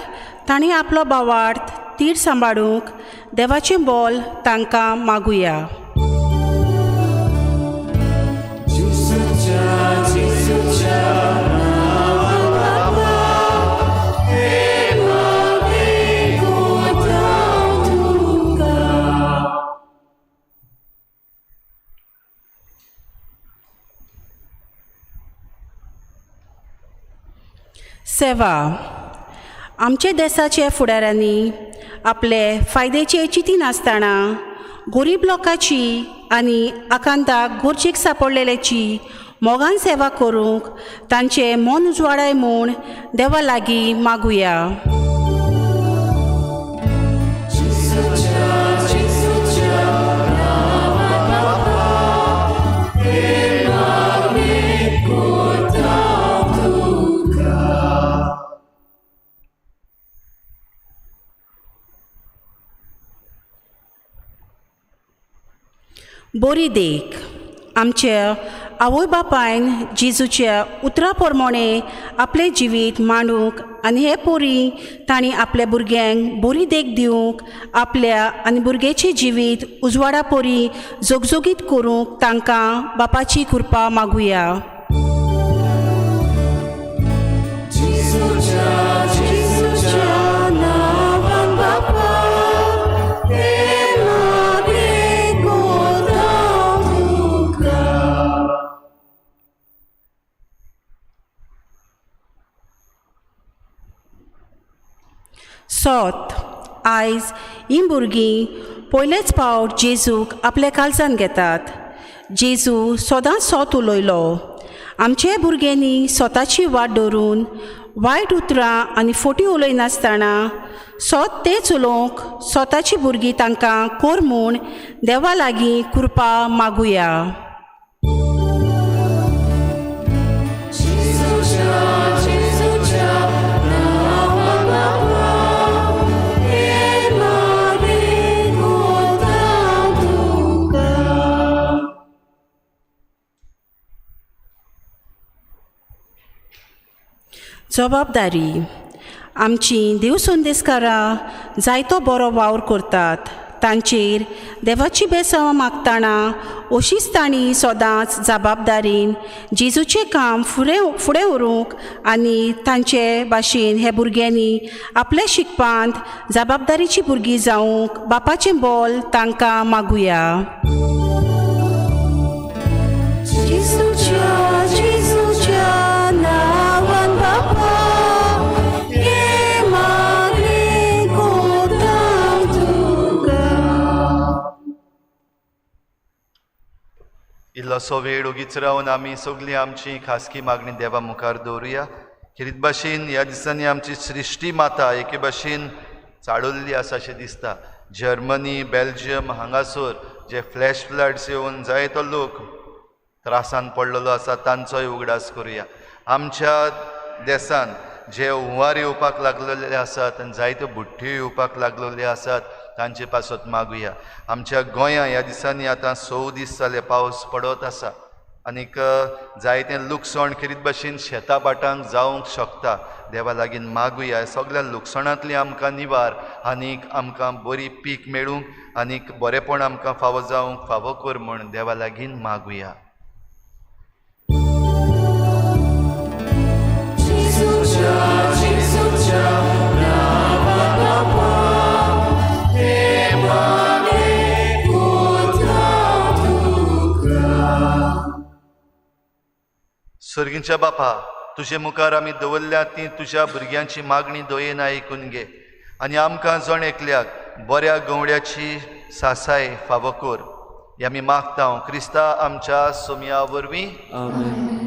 तांणी आपलो भावार्थ तीर सांबाळूंक देवाचें बोल तांकां मागुया. सेवा आमचे देशाचे फुडाऱ्यांनी आपले फायद्याची चिंती नासतना गरीब लोकांची आनी आकांताक गरजेक सांपडलेल्याची मोगान सेवा करूंक तांचे मन उजवाडाय म्हूण देवा लागीं मागुया. बरी देख आमच्या आवय बापायन जेजूच्या उतरा प्रमाणे आपले जिवीत मांडूंक आनी हे पोरी तांणी आपल्या भुरग्यांक बरी देख दिवंक आपल्या आनी भुरग्याचें जिवीत उजवाडा पोरी जोगजोगीत करूंक तांकां बापाची कृपा मागुया. सोत आयज हीं भुरगीं पयलेच फावट जेजूक आपल्या काळजान घेतात. जेजू सदांच सोत उलयलो. आमचे भुरग्यांनी स्वताची वाट धरून वायट उतरां आनी फोटी उलयनासतना सोत तेच उलोवंक स्वताची भुरगीं तांकां कोर म्हूण देवा लागीं कृपा मागुया. जबाबदारी आमची देव संदेशकारां जायतो बरो वावर करतात. तांचेर देवाची बेसांव मागतना अशीच तांणी सदांच जबाबदारीन जेजूचें काम फुडें व्हरूंक आनी तांचे भाशेन हे भुरग्यांनी आपले शिकपांत जबाबदारीची भुरगीं जावंक बापाचें बोल तांकां मागुया. जेजूच्या नांवान बापा हे मागणी कोतां तुका. इल्लोसो वेळ उगीच रावन आमी सगळीं आमची खासगी मागणी देवा मुखार दवरुया. खेरीत भाशेन ह्या दिसांनी आमची सृश्टी माता एके भाशेन चाळुल्ली आसा अशें दिसता. जर्मनी बेल्जियम हांगासर जे फ्लॅश फ्लड्स येवन जायतो लोक त्रासान पडलेलो आसा तांचोय उगडास करुया. आमच्या देशांत जे हुंवार येवपाक लागलेले आसात आनी जायत्यो बुड्ड्यो येवपाक लागलेल्यो आसात तांचे पासत मागुया. आमच्या गोंया ह्या दिसांनी आतां 6 दीस जाले पावस पडत आसा आनीक जायतें लुकसाण खेरीत भाशेन शेतां बाटांक जावंक शकता. देवा लागीं मागुया सगळ्या लुकसाणांतली आमकां निवार आनीक आमकां बरी पीक मेळूंक आनीक बरेपण आमकां फावो जावंक फावो कर म्हूण देवा लागीं मागुया. जेजूच्या नांवान बापा हे मागणी कोतां तुका. सर्गींच्या बापा तुजे मुखार आमी दवरल्या ती तुज्या भुरग्यांची मागणी दयेन आयकून घे आनी आमकां जण एकल्याक बऱ्या गवड्याची सासाय फावो कर. हें आमी मागता क्रिस्ता आमच्या सोमया वरवीं. आमेन.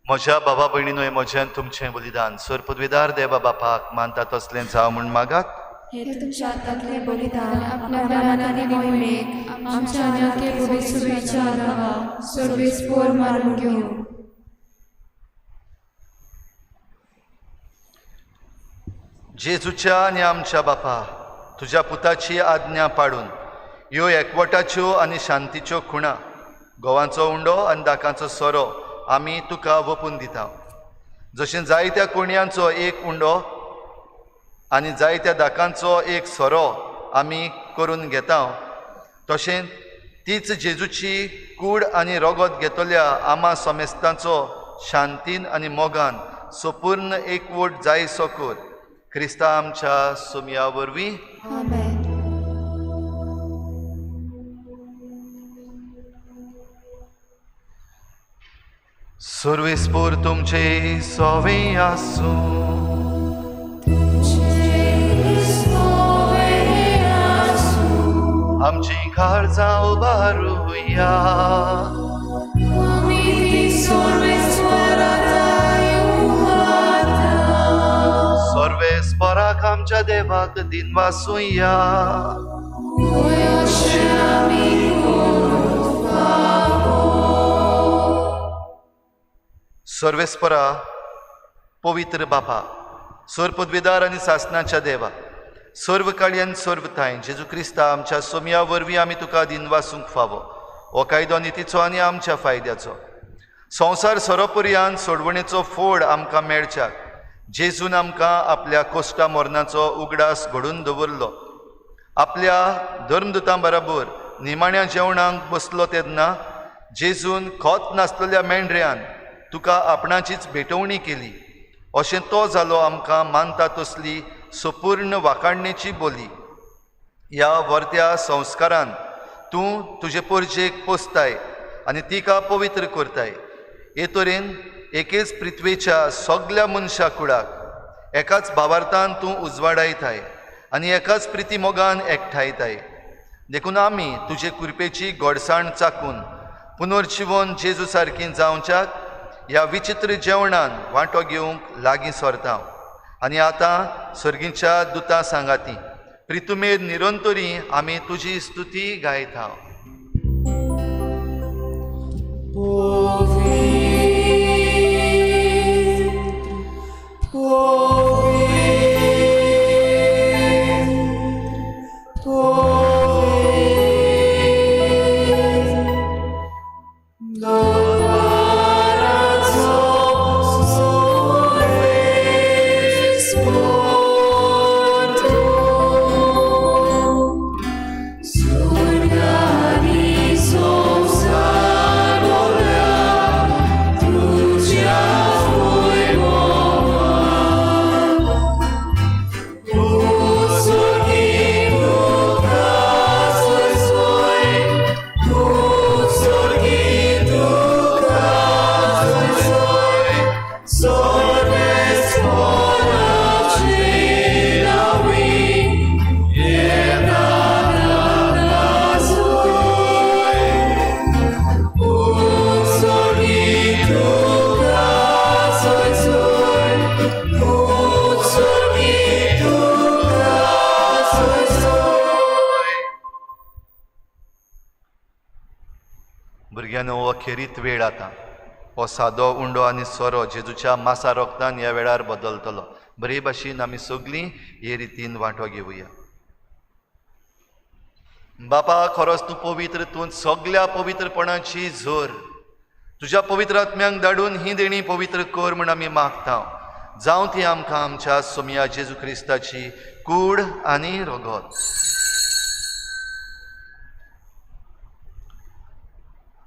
म्हज्या भावा भयणीनो म्हज्यान तुमचें बलिदान सर पदवीदार देवा बापाक मानता तसलें जावं म्हूण मागात. हे तुमच्या हातांतलें बलिदान आपल्या मनांतली मोहिमेक आमच्या आन्याके पवित्र रावा सर्वेस्पोर मारून घेवं. जेजूच्या आनी आमच्या बापा तुज्या पुताची आज्ञा पाडून ह्यो एकवटाच्यो आनी शांतीच्यो खुणा गोवांचो उंडो आनी दाकांचो सोरो आमी तुका वपून दिता. जशें जायत्या कोणयांचो एक उंडो आनी जायत्या दाकांचो एक सोरो आमी करून घेता तशें तीच जेजूची कूड आनी रगत घेतल्या आमा समेस्तांचो शांतीन आनी मोगान संपूर्ण एकवट जायसो कर. क्रिस्ता आमच्या सोमया वरवीं. आमेन. सर्वेस्पोर तुमचे सोवें आसूं. आमची काळजां उबारुया सर्वेस्पराक आमच्या देवाक दिन वासुया सर्वेस्परा पवित्र बापा सर पदवीदार आनी सासणाच्या देवा सर्व काळी आनी सर्व थाय जेजू क्रिस्ता आमच्या सोमया वरवीं आमी तुका दिन वासूंक फावो हो कायदो नितीचो आनी आमच्या फायद्याचो संवसार सोरोपर्यंत सोडवणेचो फोड आमकां मेळच्याक जेजून आमकां आपल्या कोश्टा मरणाचो उगडास घडून दवरलो आपल्या धर्मदुतां बरोबर निमाण्या जेवणाक बसलो तेन्ना जेजून खोत नासलेल्या मेंढऱ्यान तुका आपणाचीच भेटवणी केली अशें तो जालो आमकां मानता तसली संपूर्ण वाखाणणेची बोली ह्या वर्त्या संस्कारान तूं तुजे परजेक पोसताय आनी तिका पवित्र करताय हे तरेन एकेच पृथ्वेच्या सगल्या मनशा कुळाक एकाच भावार्थान तूं उजवाडायताय आनी एकाच प्रिती मोगान एकठायताय देखून आमी तुजे कृपेची गोडसाण चाकून पुनर्जीवन जेजू सारकीं जावच्याक ह्या विचित्र जेवणान वांटो घेवंक लागीं सरता आनी आतां सर्गीच्या दुतां सांगाती प्रितुमेद निरंतरी आमी तुजी स्तुती गायता भुरग्यानो अखेरीत वेळ आतां हो सादो उंडो आनी सोरो जेजूच्या मासा रोगतान ह्या वेळार बदलतलो बरे भाशेन आमी सगळीं हे रितीन वांटो घेवया बापा खरोच तूं पवित्र तूं सगळ्या पवित्रपणाची झोर तुज्या पवित्र आत्म्यांक धाडून ही देणी पवित्र कर म्हूण आमी मागता जावं ती आमकां आमच्या सोमया जेजू क्रिस्ताची कूड आनी रगत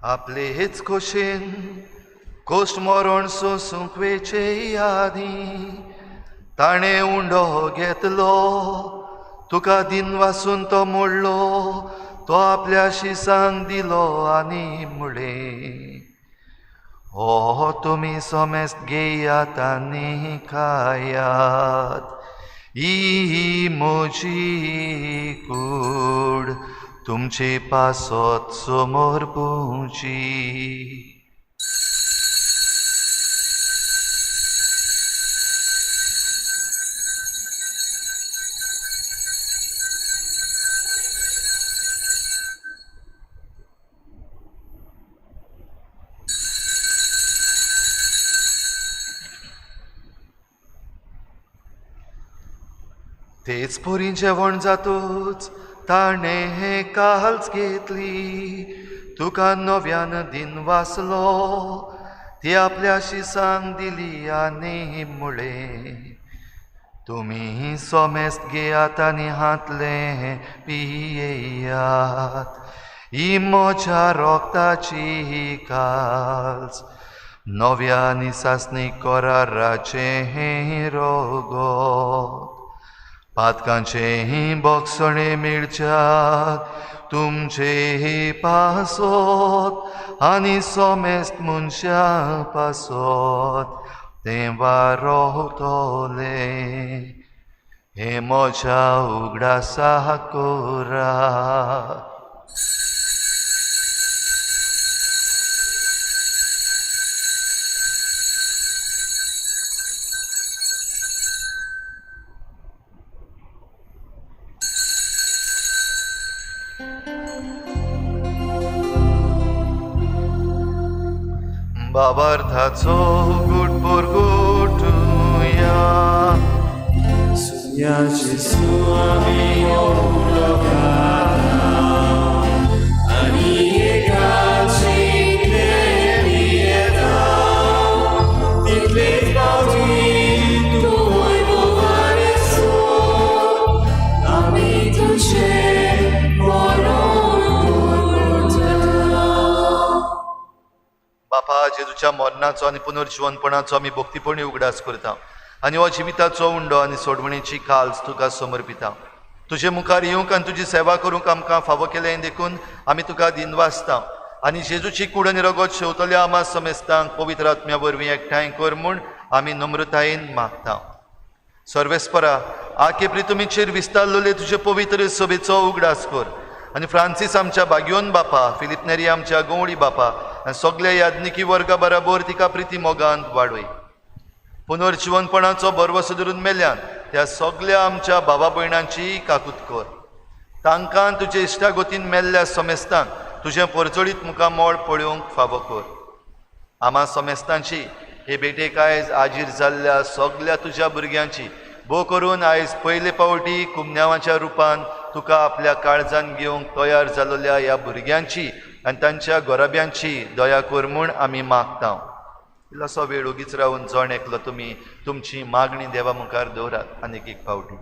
आपले हेच खोशेन कोश्ट मरण सोसूंक वेचे यादी ताणें उंडो घेतलो तुका दिन वासून तो मोडलो तो आपल्या शिसांक दिलो आनी मुळे हो तुमी सोमेस्त घेयात आनी खायात ही म्हजी कूड तुमचे पासत समोर पोवची तेच पोरी जेवण जातूच ताणें हे काल्स घेतली तुका नव्यान दिन वासलो ती आपल्या शिसांक दिली आनी मुळे तुमी सोमेस्त घेयात आनी हातले पियेयात ही म्हज्या रोगताची काल्स नव्या निसासनीक कराराचे हे रोगत पातकांचेही बोगसणे मेळच्यात तुमचेही पासोत आनी सोमेस्त मनशा पासोत ते वारोतले हे म्हज्या उगडासा कोरा. बाबार्थाचो गुट परगुटुया. Sumiacie słami ołowata, ani jegaci kleni jedał, ty klezbał dzień, twój bowary są, a mi tu cię बापा, जेजूच्या मरणाचो आनी पुनर्जीवनपणाचो आमी भक्तीपणी उगडास करता आनी हो जिविताचो उंडो आनी सोडवणेची काल्स तुका समर्पिता. तुजे मुखार येवंक आनी तुजी सेवा करूंक आमकां फावो केलें देखून आमी तुका दिनवासता आनी जेजूची कूड आनी रगत शेवतल्या आमा समेस्तांक पवित्र आत्म्या वरवीं एकठांय कर म्हूण आमी नम्रतायेन मागता. सर्वेस्परा, आखे प्रितुमीचेर विस्तारलेले तुजे पवित्र सभेचो उगडास कर आनी फ्रांसीस आमच्या बागयोन बापा, फिलिप नेरी आमच्या गवळी बापा आनी सगळ्या याज्ञिकी वर्गा बराबर तिका प्रिती मोगांत वाडय. पुनर्जीवनपणाचो बरवसो धरून मेल्यान त्या सगळ्या आमच्या भावा भयणांची काकूत कर. तांकां तुजे इश्टागोतीन मेल्ल्या समेस्तांक तुजें परचडीत मुखार मोळ पळोवंक फावो कर. आमा समेस्तांची हे भेटेक आयज आजीर जाल्ल्या सगळ्या तुज्या भुरग्यांची भोव करून आयज पयले फावटी कुमन्यावाच्या रुपान तुका आपल्या काळजान घेवंक तयार जाल्ल्या ह्या भुरग्यांची आनी तांच्या गोराब्यांची दया कर म्हूण आमी मागता. इल्लोसो वेळ उगीच रावन जण एकलो तुमी तुमची मागणी देवा मुखार दवरात आनीक एक फावटी.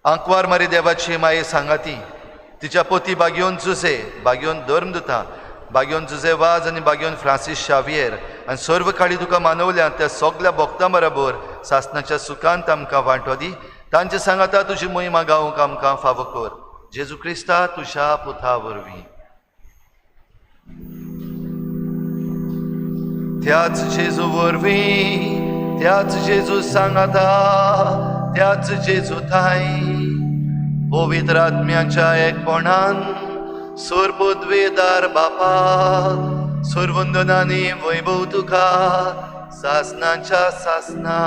आंकवार मारी देवाची माये सांगाती, तिच्या पोती बागयोन जुजे, बागयोन धर्मदुता, बागयोन जुजे वाज आनी बागयोन फ्रांसीस शावियर आनी सर्व काळी तुका मानवल्या त्या सगळ्या भक्तां बरोबर सासणाच्या सुखांत आमकां वांटो दी. तांचे सांगाता तुजी मोहिमा गावंक आमकां फावो कर. जेजू क्रिस्ता तुज्या पुता वरवीं. त्याच जेजू वरवीं, त्याच जेजू सांगाता, त्याच जेजू थाय पवित्र आत्म्याच्या एकपणान सोरपदवेदार बापा, सोरवंदनांनी वैभव तुका सासनाच्या सासना.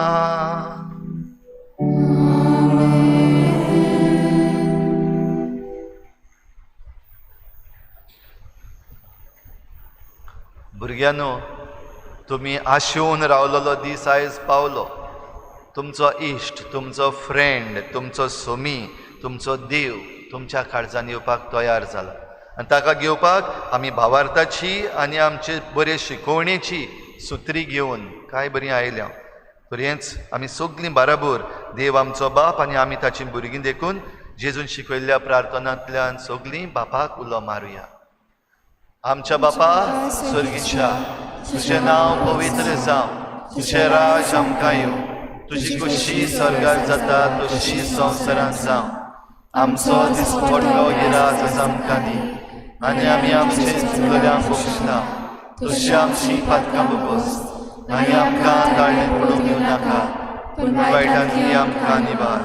भुरग्यांनो, तुमी आशेवन रावलेलो दीस आयज पावलो. तुमचो इश्ट, तुमचो फ्रेंड, तुमचो सोमी, तुमचो देव तुमच्या काळजान येवपाक तयार जाला आनी ताका घेवपाक आमी भावार्थाची आनी आमचे बरे शिकोवणेची सुत्री घेवन काय बरी आयल्या. बरेंच आमी सगळीं बराबर देव आमचो बाप आनी आमी ताची भुरगीं देखून जेजून शिकयल्ल्या प्रार्थनांतल्यान सगळीं बापाक उलो मारुया. आमच्या बापा स्वर्गीच्या, तुजें नांव पवित्र जावं, तुजें राज आमकां येवं, तुजी खुशी स्वर्गार जाता तशी संवसारांत जावं. आमचो दिसपडलो गिराज आज आमकां दी आनी आमी आमचे चुकल्यांक बक्षिता. तुजी आमची पातकां बगोस आनी आमकां ताळणेंत पडूंक दिवं नाका, पूण वायटांतली आमकां निवार.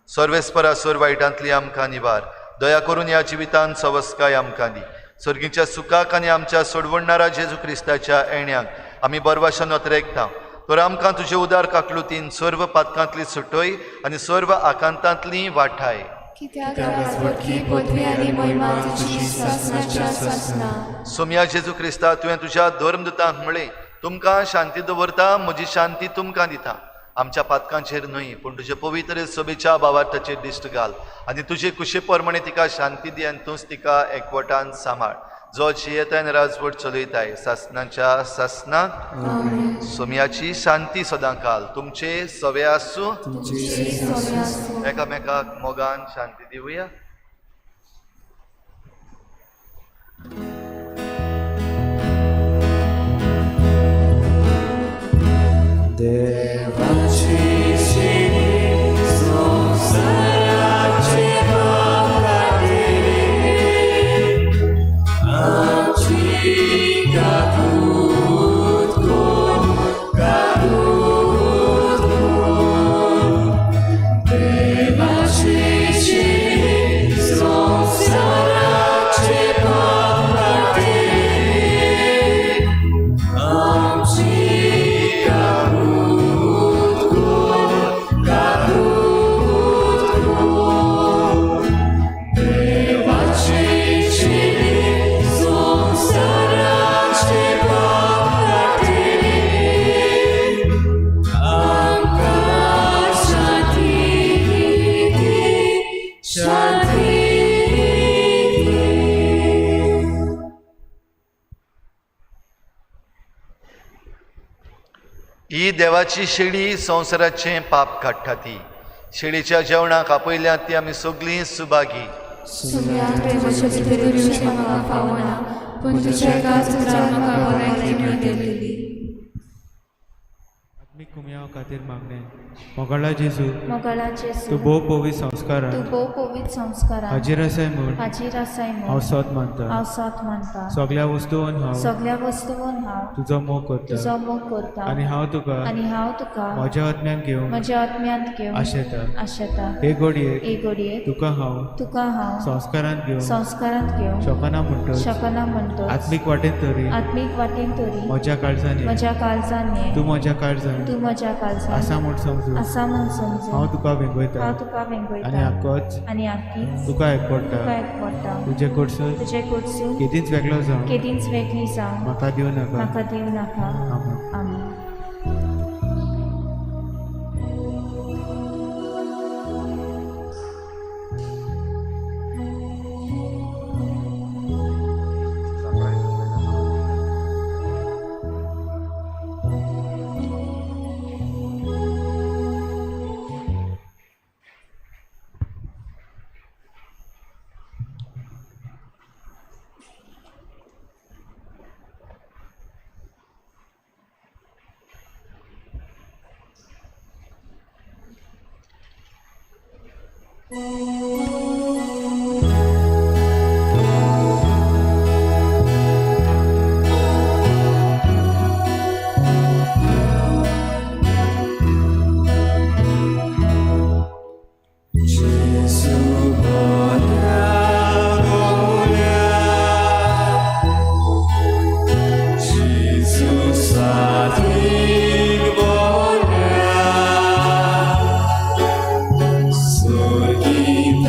सर्वेस्परा, सर वायटांतली आमकां निवार. दया करून ह्या जिवितांत सवस्काय आमकां दी. सर्गीच्या सुखाक आनी आमच्या सोडवणारा जेजू क्रिस्ताच्या येण्याक आमी बरवाशान वतरेकता. तर आमकां तुजे उदार काकलुतीन सर्व पातकांतली सुटय आनी सर्व आकांतांतली वाठाय. सोम्या जेजू क्रिस्ता, तुवें तुज्या धर्मदुतांक म्हळें, तुमकां शांती दवरता, म्हजी शांती तुमकां दिता. आमच्या पातकांचेर न्हय पूण तुजे पवित्र सभेच्या भावार्थाचेर दिश्ट घाल आनी तुजे कुशे प्रमाणे तिका शांती दी आनी तूंच तिका एकवटान सांबाळ. जो जियेताय राजवट चलयताय सासनाच्या सासनाक सोम्याची शांती सदां काल तुमचे सवे आसूं. एकामेकाक मोगान शांती दिवया. देवाची संसाराचे बापाचे, आमची काकूत कोण ही देवाची शेळी संवसाराचें पाप काडटा ती. शेळीच्या जेवणाक आपयल्यात ती आमी सगळीं सुभागी. सगळ्या प्रेमाची दृश्य म्हाका पावना, पण तुझ्या एकाच पुत्रान म्हाका बऱ्याक मेळटली. आत्मिक कुमयाव खातीर मागणे. मोगाळा जेजू, मोगाळा जेजू, तूं भोव पवित्र संस्कारान तूं भोव पवित्र संस्कारान हाजीर आसाय म्हूण हाजीर आसाय हांव म्हूण सोत मानता. हांव साथ मानता. सगळ्या वस्तूंन हांव सगळ्या वस्तूंन हांव तुजो मोग करता तुजो मोग करता. आनी हांव तुका आनी हांव तुका म्हज्या आत्म्यान घेवन म्हज्या आत्म्यांत घेवन आशेता. आशेता. हे घडयेक हे घडयेक तुका हांव तुका हांव संस्कारान घेवन संस्कारांत घेवन शकना म्हणटच शकना म्हणटो आत्मीक वाटेन तरी आत्मीक वाटेन तरी म्हज्या काळजांनी म्हज्या काळजांनी तूं म्हज्या काळजान तूं म्हज्या काळजांत आसा म्हूण समजून आसा म्हूण समजून हांव तुका वेंगयता हांव तुका आनी वेंगयता आक्कोच आनी आख्खीच तुका एकपडटा. तुका एकवटा. तुजे कडसून तुजे कडसून केदींच वेगळो जावन केदींच वेगळी जावन म्हाका दिवं नाका. म्हाका दिवं नाका. आमेन. आमीन. Sorgi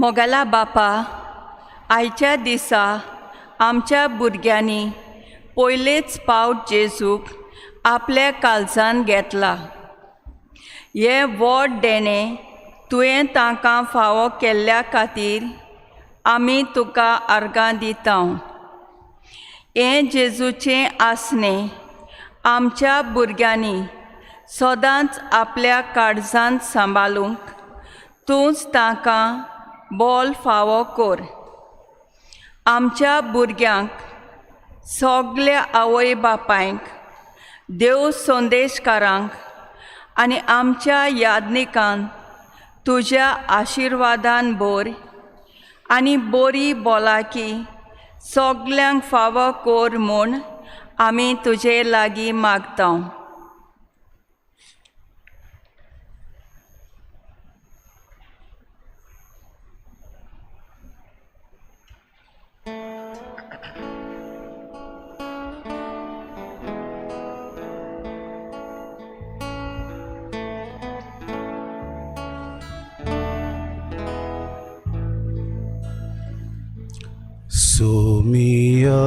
मोगला बापा, आयच्या दिसा आमच्या भुरग्यांनी पयलेच पावट जेजूक आपल्या काळजान घेतला. हे व्हड देणें तुवें तांकां फावो केल्ल्या खातीर आमी तुका आर्गां दिता. हें जेजूचें आसणें आमच्या भुरग्यांनी सदांच आपल्या काळजांत सांबाळूंक तूंच तांकां बोल फावो कर. आमच्या भुरग्यांक, सगल्या आवय बापायंक, देव संदेशकारांक आनी आमच्या यादनिकांक तुज्या आशिर्वादान भर आनी बरी बोलाकी सगल्यांक फावो कर म्हूण आमी तुजे लागीं मागता. Sumia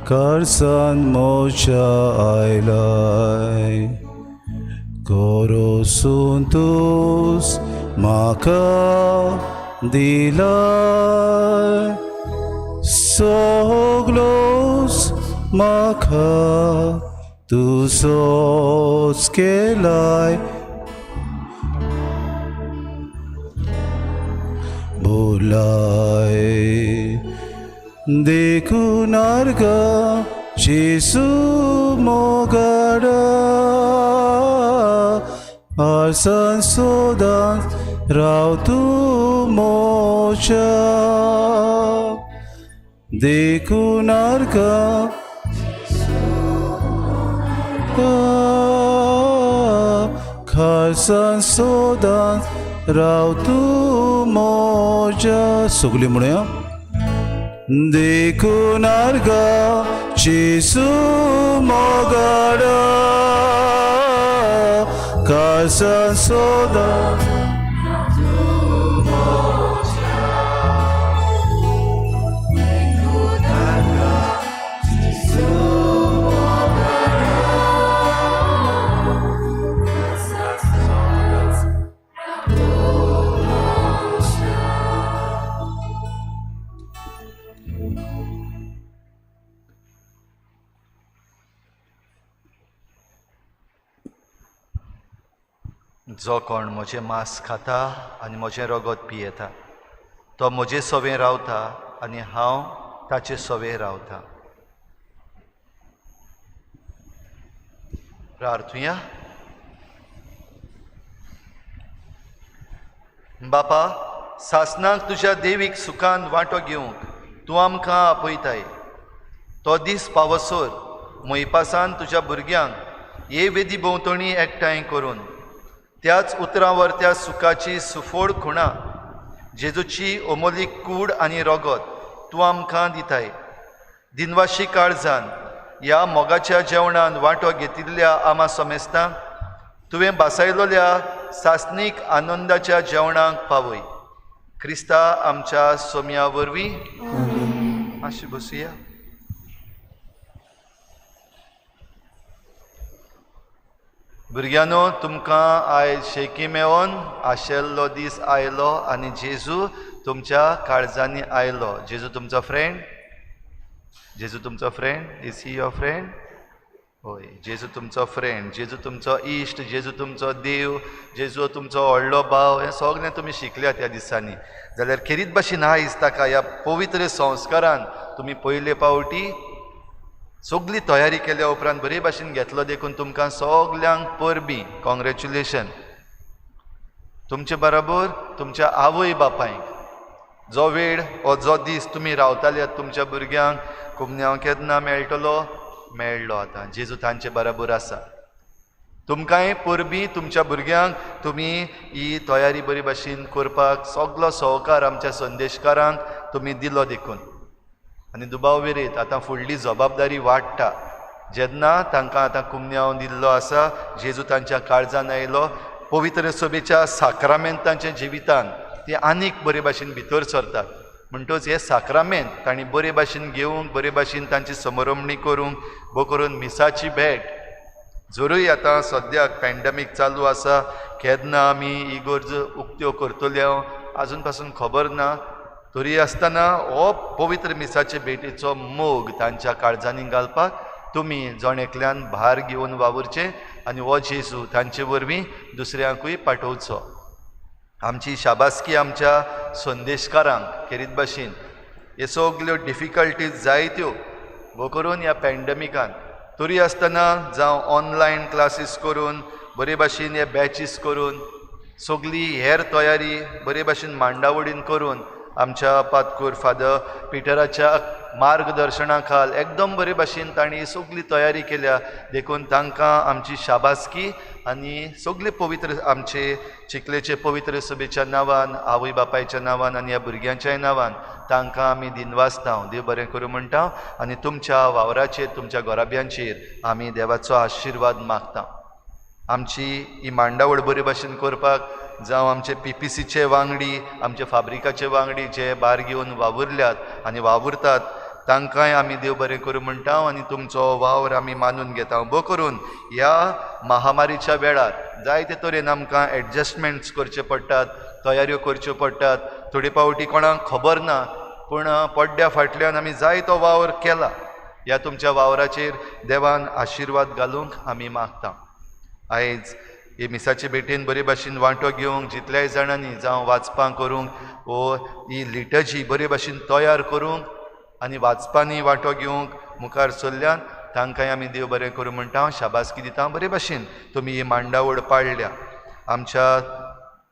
karsan mocha ailai Korosuntus maka dilai Soglos maka tu sos kelai Bolai देखून अर्घ जेसू मोगडा आसन सोदान राव तू मोचा देखून अर्घ खासन सोदान राव तू मोचा सगळी म्हणूया देखून अर्घ जेसू मोगडा खासन सोदान जो कोण म्हजें मांस खाता आनी म्हजें रगत पियेता तो म्हजे सवें रावता आनी हांव ताचे सवें रावता. प्रार्थुया. बापा, सासणाक तुज्या देवीक सुखान वांटो घेवंक तूं आमकां आपयताय. तो दीस पावसोर मोहिपासान तुज्या भुरग्यांक हे वेदी भोंवतणी एकठांय करून त्याच उतरांवर त्या सुखाची सुफोड खुणां जेजूची ओमोलीक कूड आनी रगत तूं आमकां दिताय. दिनवाशी काळजान ह्या मोगाच्या जेवणान वांटो घेतिल्ल्या आमा समेस्तांक तुवें बासायलोल्या सासणीक आनंदाच्या जेवणाक पावय. क्रिस्ता आमच्या सोम्या वरवीं मातशी बसुया. भुरग्यांनो, तुमकां आयज शेकी मेळोन आशेल्लो दीस आयलो आनी जेजू तुमच्या काळजांनी आयलो. जेजू तुमचो फ्रेंड? जेजू तुमचो friend? Is he your friend? होय, जेजू तुमचो फ्रेंड, जेजू तुमचो इश्ट, जेजू तुमचो देव, जेजू तुमचो व्हडलो भाव. हें सगळें तुमी शिकल्यात ह्या दिसांनी. जाल्यार खेरीत भाशेन आयज ताका ह्या पवित्र संस्कारान तुमी पयले पावटी सगळी तयारी केल्या उपरांत बरे भाशेन घेतलो देखून तुमकां सगल्यांक परबीं कॉंग्रॅच्युलेशन. तुमचे बरोबर तुमच्या आवय बापायक जो वेळ हो जो दीस तुमी रावताले तुमच्या भुरग्यांक कुमन्यांव केन्ना मेळटलो आतां. जेजू तांचे बरोबर आसा. तुमकांय परबीं तुमच्या भुरग्यांक तुमी ही तयारी बरी भाशेन करपाक सगलो सहकार आमच्या संदेशकारांक तुमी दिलो देखून. आनी दुबाव वेरेत आतां फुडली जबाबदारी वाडटा. जेन्ना तांकां आतां कुमन्यांव दिल्लो आसा, जेजू तांच्या काळजान आयलो, पवित्र सभेच्या साक्रामेंतांच्या जिवितान ती आनीक बरे भाशेन भितर सरतात. म्हणटच हे साक्रामेंत तांणी बरे भाशेन घेवंक, बरे भाशेन तांची समरमणी करूंक, बो करून मिसाची भेट. जरूय आतां सद्याक पॅन्डेमीक चालू आसा, केन्ना आमी इगर्ज उक्त्यो करतल्यो आजून पासून खबर ना. तरी आसतना हो पवित्र मिसाचे भेटीचो मोग तांच्या काळजांनी घालपाक तुमी जण एकल्यान भार घेवन वावरचें आनी हो जेजू तांचे वरवीं दुसऱ्यांकूय पाठोवचो. आमची शाबासकी आमच्या संदेशकारांक खेरीत भाशेन हे सगल्यो डिफिकल्टीज जायत्यो भो करून ह्या पॅन्डेमिकान तरी आसतना जावं ऑनलायन क्लासीस करून, बरे भाशेन हे बॅचीस करून, सगली हेर तयारी बरे भाशेन मांडावळीन करून आमच्या पातकूर फादर पिटराच्या मार्गदर्शना खाल एकदम बरे भाशेन तांणी सगली तयारी केल्या. देखून तांकां आमची शाबासकी आनी सगळे पवित्र आमचे चिखलेचे पवित्र सभेच्या नांवान, आवय बापायच्या नांवान आनी ह्या भुरग्यांच्याय नांवान तांकां आमी दिनवासता. देव बरें करूं म्हणटा आनी तुमच्या वावराचेर, तुमच्या घोराब्यांचेर आमी देवाचो आशिर्वाद मागता. आमची ही मांडावळ बरे भाशेन करपाक जावं आमचे PPCचे वांगडी, आमचे फाब्रिकाचे वांगडी जे भार घेवन वावुरल्यात आनी वावुरतात तांकांय आमी देव बरें करूं म्हणटा आनी तुमचो वावर आमी मानून घेता. बो करून ह्या महामारीच्या वेळार जायते तरेन आमकां एडजस्टमेंट्स करचे पडटात, तयाऱ्यो करच्यो पडटात. थोडी पावटी कोणाक खबर ना पूण पड्ड्या फाटल्यान आमी जायतो वावर केला. ह्या तुमच्या वावराचेर देवान आशिर्वाद घालूंक आमी मागता. आयज हे मिसाचे भेटेन बरे भाशेन वांटो घेवंक जितल्याय जाणांनी जावं वाचपां करूंक वो ही लिटर्जी बरे भाशेन तयार करूंक आनी वाचपांनी वांटो घेवंक मुखार चल्ल्यान तांकांय आमी देव बरें करूं म्हणटा. शाबासकी दिता बरे भाशेन तुमी ही मांडावळ पाळल्या. आमच्या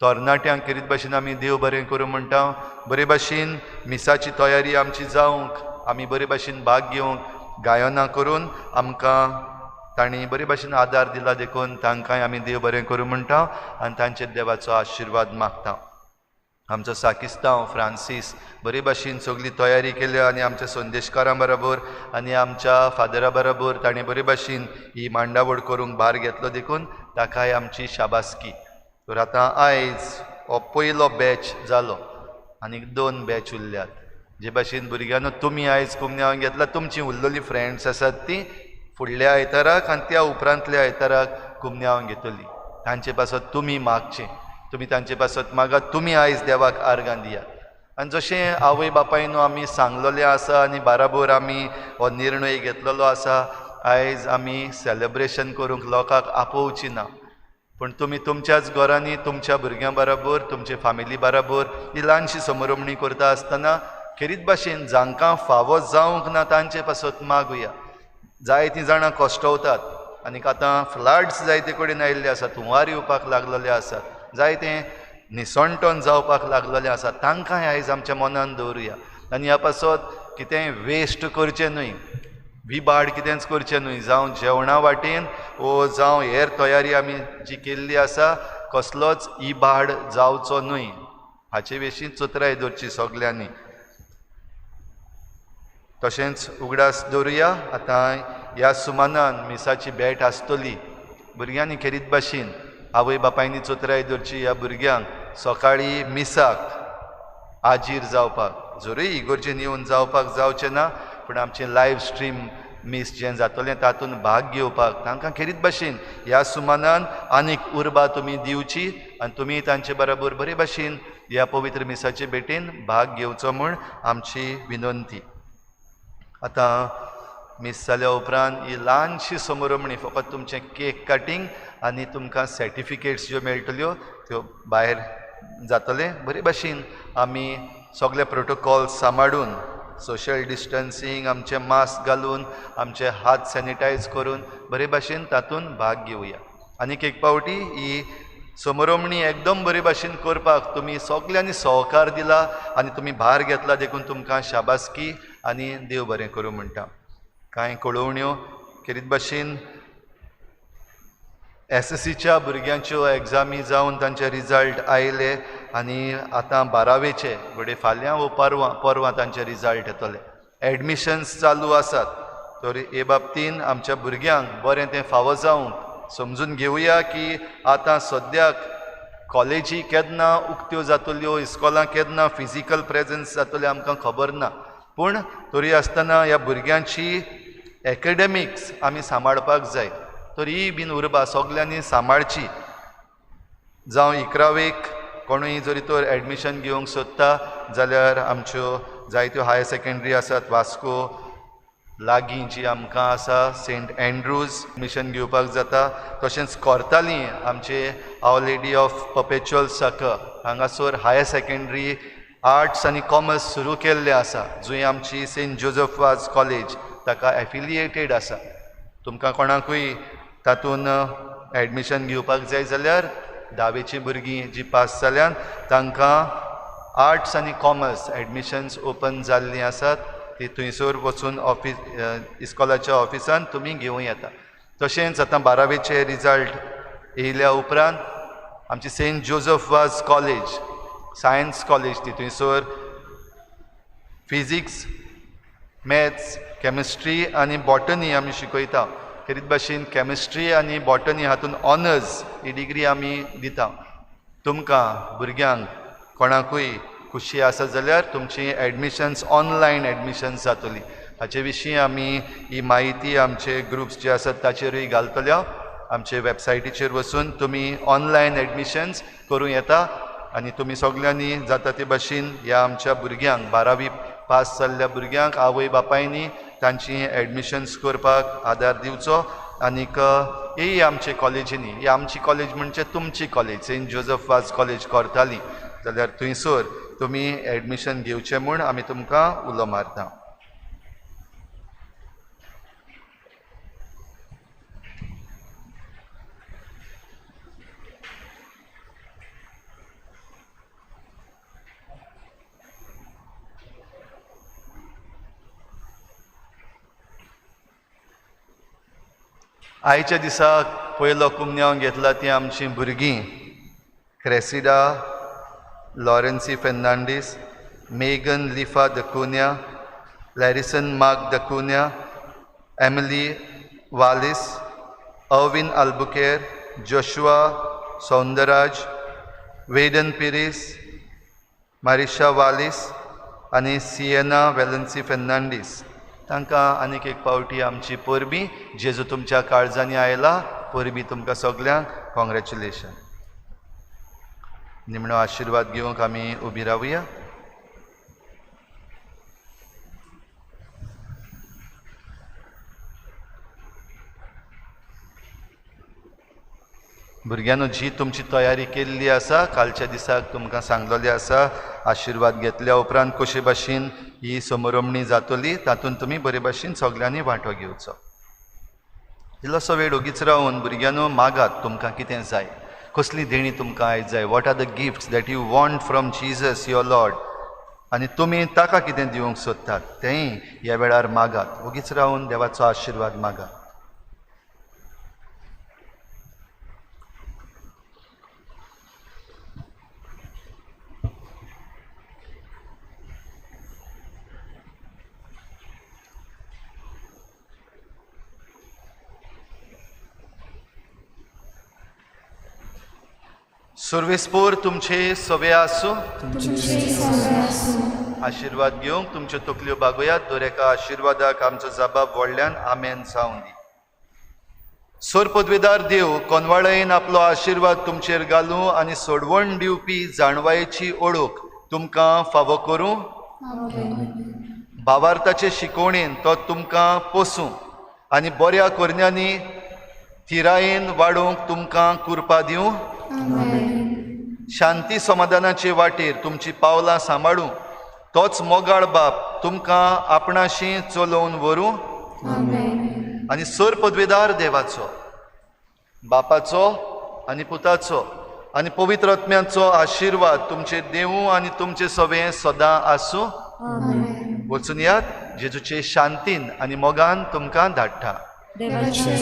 तरणाट्यांक खेरीत भाशेन आमी देव बरें करूं म्हणटा. बरे भाशेन मिसाची तयारी आमची जावंक, आमी बरे भाशेन भाग घेवंक, गायनां करून आमकां तांणी बरे भाशेन आदार दिला. देखून तांकांय आमी देव बरें करूं म्हणटा आनी तांचेर देवाचो आशिर्वाद मागता. आमचो साकिस्तांव फ्रांसीस बरे भाशेन सगली तयारी केल्या आनी आमच्या संदेशकारां बरोबर आनी आमच्या फादरा बरोबर ताणें बरे भाशेन ही मांडावळ करूंक भार घेतलो. देखून ताकाय आमची शाबासकी. तर आतां आयज हो पयलो बॅच जालो आनी 2 बॅच उरल्यात. जे भाशेन भुरग्यांनो तुमी आयज कुमन्यावंक घेतला, तुमचीं उरलेलीं फ्रेंड्स आसात तीं फुडल्या आयताराक आनी त्या उपरांतल्या आयताराक कुमन्यावंक घेतली. तांचे पासत तुमी मागचें, तुमी तांचे पासत मागात. तुमी आयज देवाक आर्गां दियात. आनी जशें आवय बापायन आमी सांगलोलें आसा आनी बाराबर आमी हो निर्णय घेतलेलो आसा, आयज आमी सेलेब्रेशन करूंक लोकांक आपोवची ना, पूण तुमी तुमच्याच घरांनी तुमच्या भुरग्यां बरोबर, तुमचे फामिली बरोबर ही ल्हानशी समरमणी करता आसतना खेरीत भाशेन जांकां फावो जावंक ना तांचे पासत मागुया. जायतीं जाणां कश्टवतात आनीक आतां फ्लड्स जायते कडेन आयिल्ले आसात, हुंवार येवपाक लागलेले आसात, जायते निसणटोन जावपाक लागलेले आसात. तांकांय आयज आमच्या मनान दवरुया आनी ह्या पासत कितेंय वेस्ट करचें न्हय, विबाड कितेंच करचें न्हय. जावं जेवणा वाटेन वो जावं हेर तयारी आमी जी केल्ली आसा कसलोच इबाड जावचो न्हय हाचे विशीं चतराय दवरची सगल्यांनी. तशेंच उगडास दवरुया. आतां ह्या सुमानान मिसाची भेट आसतली. भुरग्यांनी खेरीत भाशेन आवय बापायनी चतराय दवरची ह्या भुरग्यांक सकाळीं मिसाक हाजीर जावपाक. जरूय इगर्जेन येवन जावपाक जावचें ना, पूण आमचें लायव्ह स्ट्रीम मीस जें जातलें तातूंत भाग घेवपाक तांकां खेरीत भाशेन ह्या सुमानान आनीक उर्बा तुमी दिवची आनी तुमी तांचे बरोबर बरे भाशेन ह्या पवित्र मिसाचे भेटेन भाग घेवचो म्हूण आमची विनंती. आतां मीस जाल्या उपरांत ही ल्हानशी समरमणी फकत तुमचें केक कटींग आनी तुमकां सर्टिफिकेट्स ज्यो मेळटल्यो त्यो भायर जातले. बरे भाशेन आमी सगळे प्रोटोकॉल्स सांबाळून, सोशल डिस्टन्सींग, आमचे मास्क घालून, आमचे हात सॅनिटायज करून बरे भाशेन तातूंत भाग घेवया. आनीक एक पावटी ही समरमणी एकदम बरे भाशेन करपाक तुमी सगल्यांनी सहकार दिला आनी तुमी भार घेतला. देखून तुमकां शाबासकी आनी देव बरें करूं म्हणटा. कांय कळोवण्यो खेरीत भाशेन SSCच्या भुरग्यांच्यो एग्जामी जावन तांचे रिजल्ट आयले आनी आतां 12वेचे घडये फाल्यां वो परवां तांचे रिजल्ट येतले. एडमिशन्स चालू आसात. तर हे बाबतीन आमच्या भुरग्यांक बरें तें फावो जावंक समजून घेवया की आतां सद्याक कॉलेजी केन्ना उक्त्यो जातल्यो, इस्कॉलां केन्ना फिजिकल प्रेजन्स जातले आमकां खबर ना, पूण तरी आसतना ह्या भुरग्यांची एकाडेमिक्स आमी सांबाळपाक जाय. तरी बीन उर्बा सगल्यांनी सांबाळची. जावं 11वेक कोणूय जरी तर एडमिशन घेवंक सोदता जाल्यार आमच्यो जायत्यो हायर सेकंडरी आसात. वास्को लागीं जी आमकां आसा सेंट एंड्रूज एडमिशन घेवपाक जाता. तशेंच कोर्ताली आमचे आवर लेडी ऑफ पर्पेच्युअल सकर हांगासर हायर सेकंडरी आर्ट्स आनी कॉमर्स सुरू केल्ले आसा, जंय आमची सेंट जोसेफ वाज कॉलेज ताका एफिलिएटेड आसा. तुमकां कोणाकूय तातूंत एडमिशन घेवपाक जाय जाल्यार 10वेची भुरगीं जी पास जाल्यान तांकां आर्ट्स आनी कॉमर्स एडमिशन्स ओपन जाल्लीं आसात. ती थंयसर वचून ऑफिस इस्कॉलाच्या ऑफिसान तुमी घेवं येता. तशेंच आतां 12वेचे रिजल्ट येयल्या उपरांत आमची सेंट जोसेफ वाज कॉलेज सायन्स कॉलेज, ती थंयसर फिजिक्स, मॅथ्स, केमिस्ट्री आनी बॉटनी आमी शिकयता. खरीत भाशेन केमिस्ट्री आनी बॉटनी हातून ऑनर्स ही डिग्री आमी दिता. तुमकां भुरग्यांक कोणाकूय खुशी आसा जाल्यार तुमची एडमिशन्स ऑनलायन एडमिशन्स जातली. हाचे विशीं आमी ही म्हायती आमचे ग्रुप्स जे आसात ताचेरूय घालतल्या. आमचे वेबसायटीचेर वचून तुमी ऑनलायन एडमिशन्स करूं येता आनी तुमी सगल्यांनी जाता ते भाशेन ह्या आमच्या भुरग्यांक 12वी पास जाल्ल्या भुरग्यांक आवय बापायनी तांची एडमिशन्स करपाक आदार दिवचो. आनीक ही आमचे कॉलेजींनी, ही आमची कॉलेज म्हणजे तुमची कॉलेज सेंट जोसेफ वाज कॉलेज कोर्ताली जाल्यार थंयसर तुमी एडमिशन घेवचें म्हूण आमी तुमकां उलो मारता. आयच्या दिसाक पयलो कुमन्यांव घेतला ती आमची भुरगीं क्रेसिडा लॉरेन्सी फेर्नांडीस, मेगन लिफा दकुन्या, लॅरिसन मार्क दकुन्या, एमिली वालिस, अर्विन आल्बुकेर, जोशुआ सौंदरराज, वेडन पिरीस, मारिशा वालिस आनी सिएना वेलन्सी फेर्नांडीस. तांकां आनीक एक पावटी आमची परबीं. जेजू तुमच्या काळजांनी आयला. परबीं तुमकां सगल्यांक कॉंग्रॅच्युलेशन. निमणो आशिर्वाद घेवंक आमी उबी रावया. भुरग्यांनो, जी तुमची तयारी केल्ली आसा, कालच्या दिसाक तुमकां सांगलेलें आसा, आशिर्वाद घेतल्या उपरांत कशे भाशेन ही समारंभणी जातली तातूंत तुमी बरे भाशेन सगल्यांनी वांटो घेवचो. इल्लोसो वेळ ओगीच रावन भुरग्यांनो मागात तुमकां कितें जाय, कसली देणी तुमकां आयज जाय, what are the gifts that you want from Jesus your lord, आनी तुमी ताका कितें दिवंक सोदतात तेंय ह्या वेळार मागात. ओगीच रावन देवाचो आशिर्वाद मागात. सर्वेस्पोर तुमचे सवे आसूं. आशिर्वाद घेवंक तुमच्यो तकल्यो बागोयात. दोरेका आशिर्वादाक आमचो जबाब व्हडल्यान आमेन जावं दी. सोर पदवेदार देव कोनवाळेन आपलो आशिर्वाद तुमचेर घालूं आनी सोडवण दिवपी जाणवायेची ओळख तुमकां फावो करूं. भावार्थाचे शिकवणेन तो तुमकां पोसूं आनी बऱ्या कोरण्यांनी थिरायेन वाडोवंक तुमकां कुरपा दिवं. शांती समाधानाचे वाटेर तुमची पावलां सांबाळूं तोच मोगाळ बाप तुमकां आपणाशी चलोवन व्हरूं. आनी सोर पदवेदार देवाचो, बापाचो आनी पुताचो आनी पवित्र आत्म्याचो आशिर्वाद तुमचेर देवूं आनी तुमचे सवें सदां आसूं. वचून यात. जेजूचे शांतीन आनी मोगान तुमकां धाडटा. देवाचे